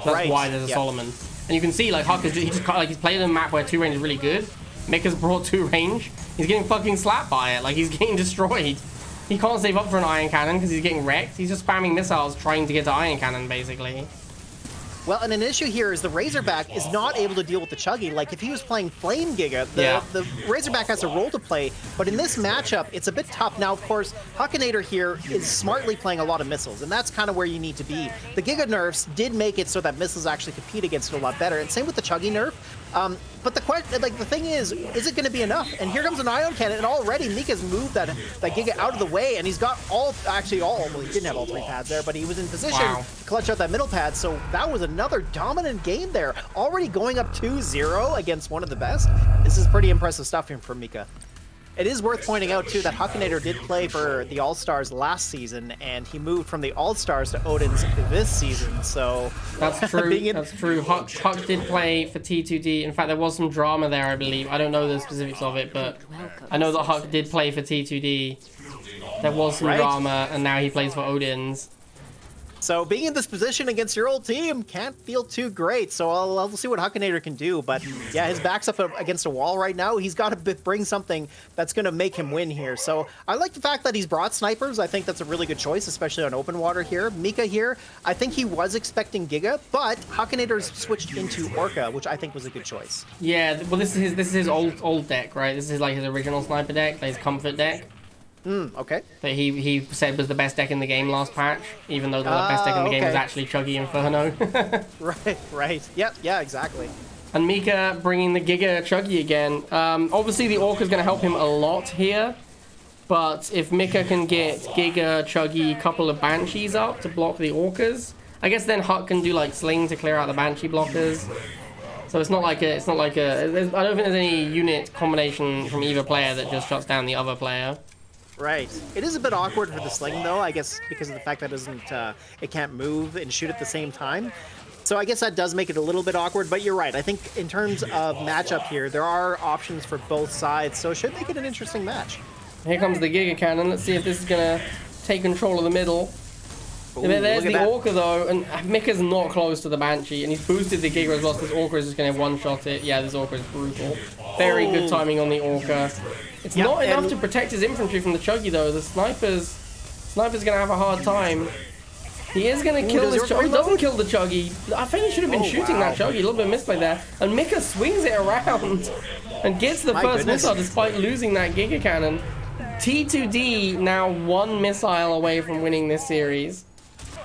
That's why there's a Solomon. And you can see, like, Huck is he's played a map where 2 range is really good. Mika's brought 2 range. He's getting fucking slapped by it. Like, he's getting destroyed. He can't save up for an Iron Cannon because he's getting wrecked. He's just spamming missiles trying to get to Iron Cannon, basically. Well, and an issue here is the Razorback is not able to deal with the Chuggy. Like, if he was playing Flame Giga, the Razorback has a role to play, but in this matchup, it's a bit tough. Now, of course, Huckinator here is smartly playing a lot of missiles, and that's kind of where you need to be. The Giga nerfs did make it so that missiles actually compete against it a lot better, and same with the Chuggy nerf. But the question, like, the thing is it going to be enough? And here comes an Ion Cannon, and already Mika's moved that Giga out of the way, and he's got well, he didn't have all 3 pads there, but he was in position to clutch out that middle pad, so that was another dominant game there. Already going up 2-0 against one of the best. This is pretty impressive stuff here from Mika. It is worth pointing out, too, that Huckinator did play for the All-Stars last season, and he moved from the All-Stars to Odin's this season, so... That's true, that's true. Huck did play for T2D. In fact, there was some drama there, I believe. I don't know the specifics of it, but I know that Huck did play for T2D. There was some drama, and now he plays for Odin's. So being in this position against your old team can't feel too great. So I'll see what Huckinator can do. But yeah, his back's up against a wall right now. He's got to bring something that's going to make him win here. So I like the fact that he's brought snipers. I think that's a really good choice, especially on open water here. Mika here, I think he was expecting Giga, but Huckinator's switched into Orca, which I think was a good choice. Yeah, well, this is his old deck, right? This is like his original sniper deck, his comfort deck. Okay. That he said was the best deck in the game last patch, even though the best deck in the game was actually Chuggy Inferno. Right. Yep, yeah, exactly. And Mika bringing the Giga Chuggy again. Obviously, the Orca's going to help him a lot here. But if Mika can get Giga, Chuggy, couple of Banshees up to block the Orcas, I guess then Huck can do like Sling to clear out the Banshee blockers. So it's not like a, I don't think there's any unit combination from either player that just shuts down the other player. Right. It is a bit awkward for the Sling, though, I guess, because of the fact that it can't move and shoot at the same time. So I guess that does make it a little bit awkward, but you're right. I think in terms of matchup here, there are options for both sides, so it should make it an interesting match. Here comes the Giga Cannon. Let's see if this is going to take control of the middle. Ooh, there's the Orca, though, and Mika's not close to the Banshee, and he's boosted the Giga as well, so this Orca is just going to one-shot it. Yeah, this Orca is brutal. Very good timing on the Orca. It's not enough to protect his infantry from the Chuggy, though. The sniper's going to have a hard time. He is going to kill this Chuggy. He doesn't kill the Chuggy. I think he should have been shooting that Chuggy. A little bit of misplay there. And Mika swings it around and gets the first missile despite losing that Giga Cannon. T2D now 1 missile away from winning this series.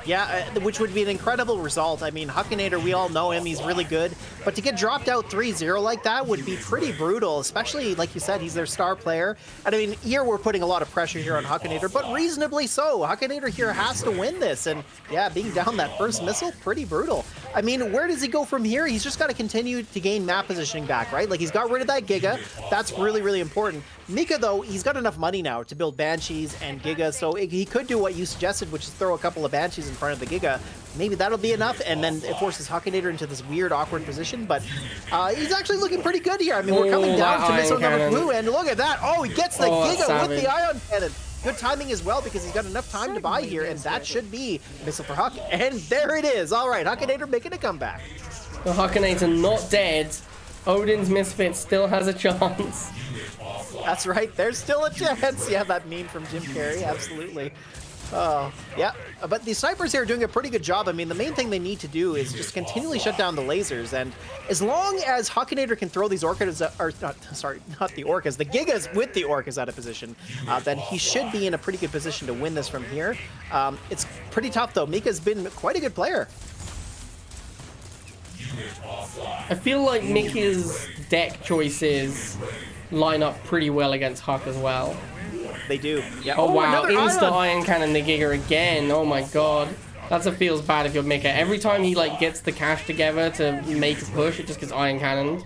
Yeah, which would be an incredible result. I mean, Huckinator, we all know him, he's really good. But to get dropped out 3-0 like that would be pretty brutal, especially, like you said, he's their star player. And I mean, here we're putting a lot of pressure here on Huckinator, but reasonably so. Huckinator here has to win this. And yeah, being down that first missile, pretty brutal. I mean, where does he go from here? He's just got to continue to gain map positioning back, right? Like, he's got rid of that Giga. That's really, really important. Mika, though, he's got enough money now to build Banshees and Giga, so he could do what you suggested, which is throw a couple of Banshees in front of the Giga. Maybe that'll be enough, and then it forces Huckinator into this weird, awkward position, but he's actually looking pretty good here. I mean, we're coming down to missile number 2, and look at that. Oh, he gets the Giga with the Ion Cannon. Good timing as well, because he's got enough time to buy here, and that should be missile for Huck, and there it is. All right, Huckinator making a comeback. The Huckinator not dead. Odin's Misfit still has a chance. That's right, there's still a chance. Yeah, that meme from Jim Carrey, absolutely. Yeah, but the snipers here are doing a pretty good job. I mean, the main thing they need to do is just continually shut down the lasers, and as long as Huckinator can throw these Orcas, or not the Orcas, the Gigas with the Orcas out of position, then he should be in a pretty good position to win this from here. It's pretty tough, though. Mika's been quite a good player. I feel like Mika's deck choices line up pretty well against Huck as well. They do. Yeah. Oh wow, Insta Iron Cannon the Giga again. Oh my god. That's what feels bad if you're Mika. Every time he like gets the cash together to make a push, it just gets Iron Cannoned.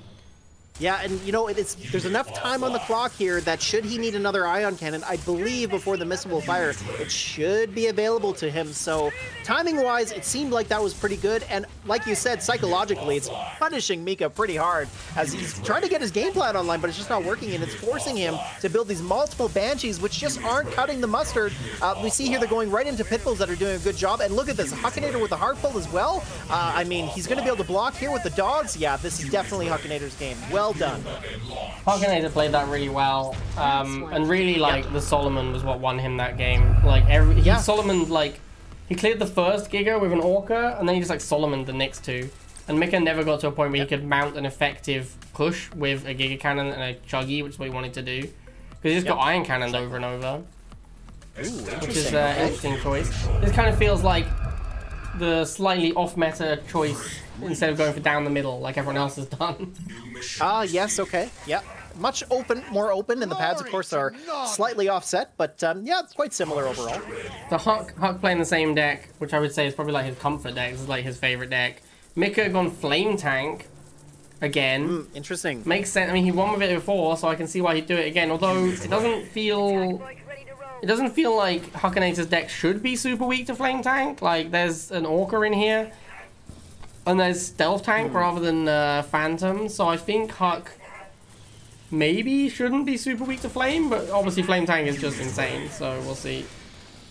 Yeah, and you know, there's enough time on the clock here that should he need another Ion Cannon, I believe before the missile will fire, it should be available to him. So timing-wise, it seemed like that was pretty good. And like you said, psychologically, it's punishing Mika pretty hard as he's trying to get his game plan online, but it's just not working, and it's forcing him to build these multiple Banshees, which just aren't cutting the mustard. We see here they're going right into Pitbulls that are doing a good job. And look at this, Huckinator with the hard pull as well. I mean, he's going to be able to block here with the dogs. Yeah, this is definitely Huckinator's game. Well done. Huckinator played that really well, and really like the Solomon was what won him that game. Like Solomon, like he cleared the first Giga with an Orca, and then he just like Solomon the next two. And Mika never got to a point where he could mount an effective push with a Giga Cannon and a Chuggy, which is what he wanted to do, because he just got Iron Cannoned over and over. Ooh, which is an interesting choice. This kind of feels like the slightly off-meta choice instead of going for down the middle like everyone else has done. Yes, okay. Yeah. Much more open, and the pads, of course, are slightly offset, but yeah, it's quite similar overall. So Huck playing the same deck, which I would say is probably like his comfort deck. This is like his favorite deck. Mika gone Flame Tank. again. Interesting. Makes sense. I mean, he won with it before, so I can see why he'd do it again. Although it doesn't feel like Huckinator's deck should be super weak to Flame Tank. Like, there's an Orca in here, and there's Stealth Tank rather than Phantom. So I think Huck maybe shouldn't be super weak to Flame, but obviously Flame Tank is just insane. So we'll see.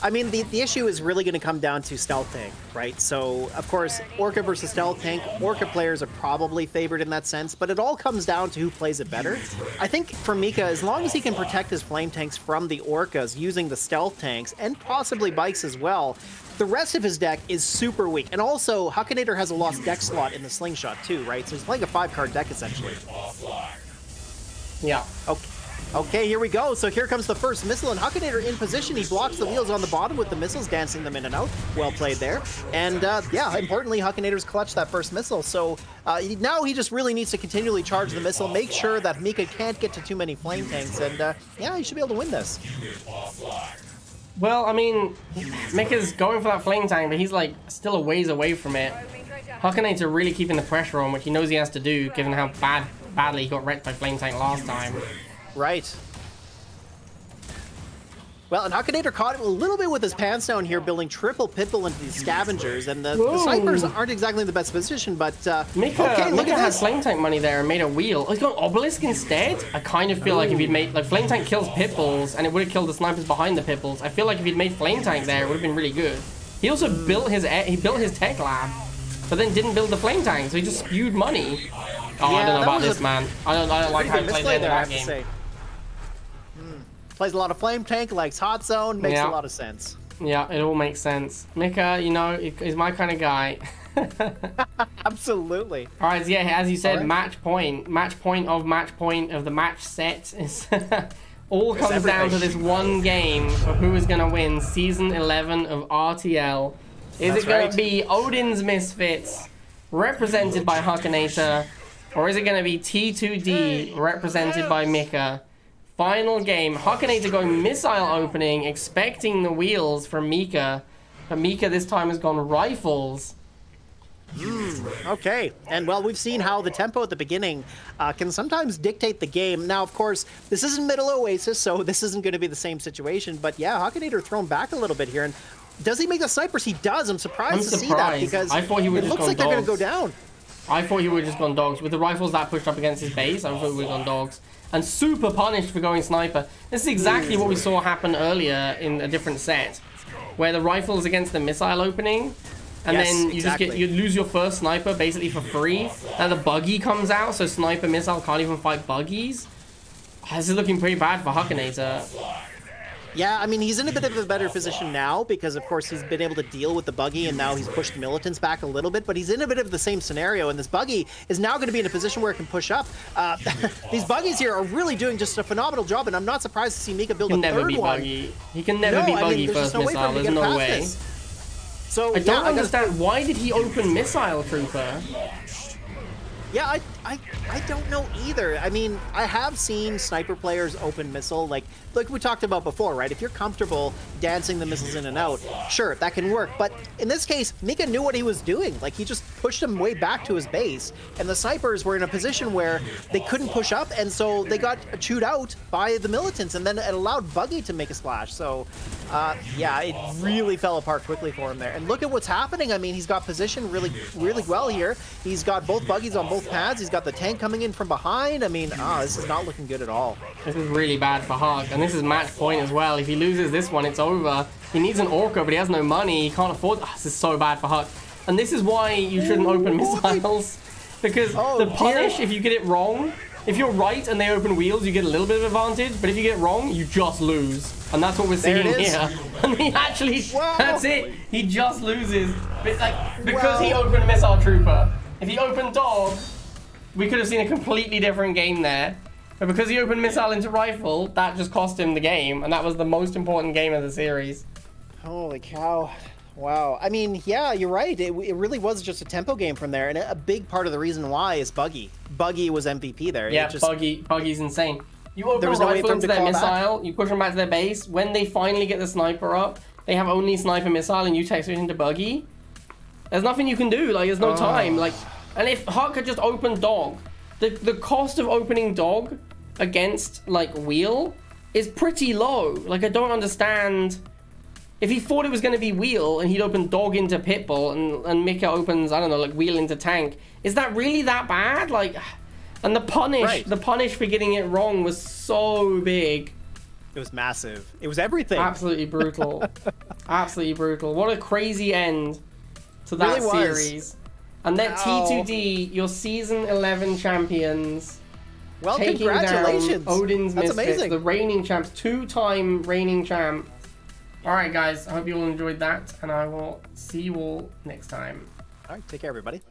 I mean, the issue is really going to come down to Stealth Tank, right? So, of course, Orca versus Stealth Tank, Orca players are probably favored in that sense, but it all comes down to who plays it better. I think for Mika, as long as he can protect his Flame Tanks from the Orcas using the Stealth Tanks, and possibly Bikes as well, the rest of his deck is super weak. And also, Huckinator has a lost deck slot in the Slingshot too, right? So he's playing a 5-card deck, essentially. Yeah. Okay, here we go. So here comes the first missile, and Huckinator in position. He blocks the wheels on the bottom with the missiles, dancing them in and out. Well played there. And yeah, importantly, Huckinator's clutched that first missile. So now he just really needs to continually charge the missile, make sure that Mika can't get to too many Flame Tanks, and yeah, he should be able to win this. Well, I mean, Mika's going for that Flame Tank, but he's like still a ways away from it. Huckinator really keeping the pressure on, which he knows he has to do, given how badly he got wrecked by Flame Tank last time. Right. Well, and Huckinator caught him a little bit with his pants down here, building triple Pitbull into these Scavengers, and the snipers aren't exactly in the best position, but Mika, okay, look Mika at had this. Flame Tank money there and made a wheel. Oh, he's got Obelisk instead? I kind of feel like if he'd made, like, Flame Tank kills Pitbulls, and it would have killed the snipers behind the Pitbulls. I feel like if he'd made Flame Tank there, it would have been really good. He also built his tech lab, but then didn't build the Flame Tank, so he just spewed money. Oh, yeah, I don't know about this, man. I don't like how he played the end of that game. Plays a lot of Flame Tank, likes Hot Zone, makes a lot of sense. Yeah, it all makes sense. Mika, you know, is my kind of guy. Absolutely. All right, so yeah, as you said, match point of the match set is all comes down to this one game for who is going to win Season 11 of RTL. Is it going to be Odin's Misfits, represented by Huckinator, or is it going to be T2D, represented by Mika? Final game. Huckinator going missile opening, expecting the wheels from Mika. But Mika this time has gone rifles. Okay, and well, we've seen how the tempo at the beginning can sometimes dictate the game. Now, of course, this isn't Middle Oasis, so this isn't going to be the same situation. But yeah, Huckinator thrown back a little bit here. And does he make the snipers? He does. I'm surprised to see that, because I thought he would it looks like they're going to go down. I thought he would have just gone dogs. With the rifles that pushed up against his base, I thought he would have gone dogs. And super punished for going sniper. This is exactly what we saw happen earlier in a different set, where the rifles against the missile opening, and then you just you lose your first sniper basically for free. Now the buggy comes out, so sniper missile can't even fight buggies. This is looking pretty bad for Huckinator. Yeah, I mean, he's in a bit of a better position now because, of course, he's been able to deal with the buggy, and now he's pushed militants back a little bit, but he's in a bit of the same scenario, and this buggy is now going to be in a position where it can push up. These buggies here are really doing just a phenomenal job, and I'm not surprised to see Mika build a third one. He can never be buggy first missile. There's no way. So I don't understand. Why did he open Missile Trooper? Yeah, I don't know either. I mean, I have seen sniper players open missile, like we talked about before, right? If you're comfortable dancing the missiles in and out, sure, that can work. But in this case, Mika knew what he was doing. Like, he just pushed him way back to his base, and the snipers were in a position where they couldn't push up, and so they got chewed out by the militants, and then it allowed Buggy to make a splash. So, yeah, it really fell apart quickly for him there. And look at what's happening. I mean, he's got position really well here. He's got both buggies on both pads. He's got the tank coming in from behind. I mean, this is not looking good at all. This is really bad for Huck, and this is match point as well. If he loses this one, it's over. He needs an Orca, but he has no money. He can't afford... this is so bad for Huck. And this is why you shouldn't open missiles. Because the punish, if you get it wrong, if you're right and they open wheels, you get a little bit of advantage. But if you get it wrong, you just lose. And that's what we're seeing here. And he actually... that's it. He just loses. But, like, because he opened Missile Trooper. If he opened Dog, we could have seen a completely different game there. But because he opened Missile into Rifle, that just cost him the game. And that was the most important game of the series. Holy cow. Wow. I mean, yeah, you're right. It really was just a tempo game from there. And a big part of the reason why is Buggy. Buggy was MVP there. Yeah, Buggy's insane. You open Rifle into their missile, you push them back to their base. When they finally get the sniper up, they have only sniper missile and you take switch into Buggy. There's nothing you can do. Like, there's no time. Like, and if Huck had just opened Dog, the cost of opening dog against like wheel is pretty low. Like I don't understand. If he thought it was going to be wheel and he'd open dog into pitbull and Mika opens, I don't know, like wheel into tank, is that really that bad? Like, and the punish for getting it wrong was so big. It was massive. It was everything. Absolutely brutal. Absolutely brutal. What a crazy end to that really series. And then T2D, your season 11 champions. Well, taking congratulations. Down Odin's That's Misfits, amazing. the reigning champs, 2-time reigning champ. Alright guys, I hope you all enjoyed that, and I will see you all next time. All right, take care, everybody.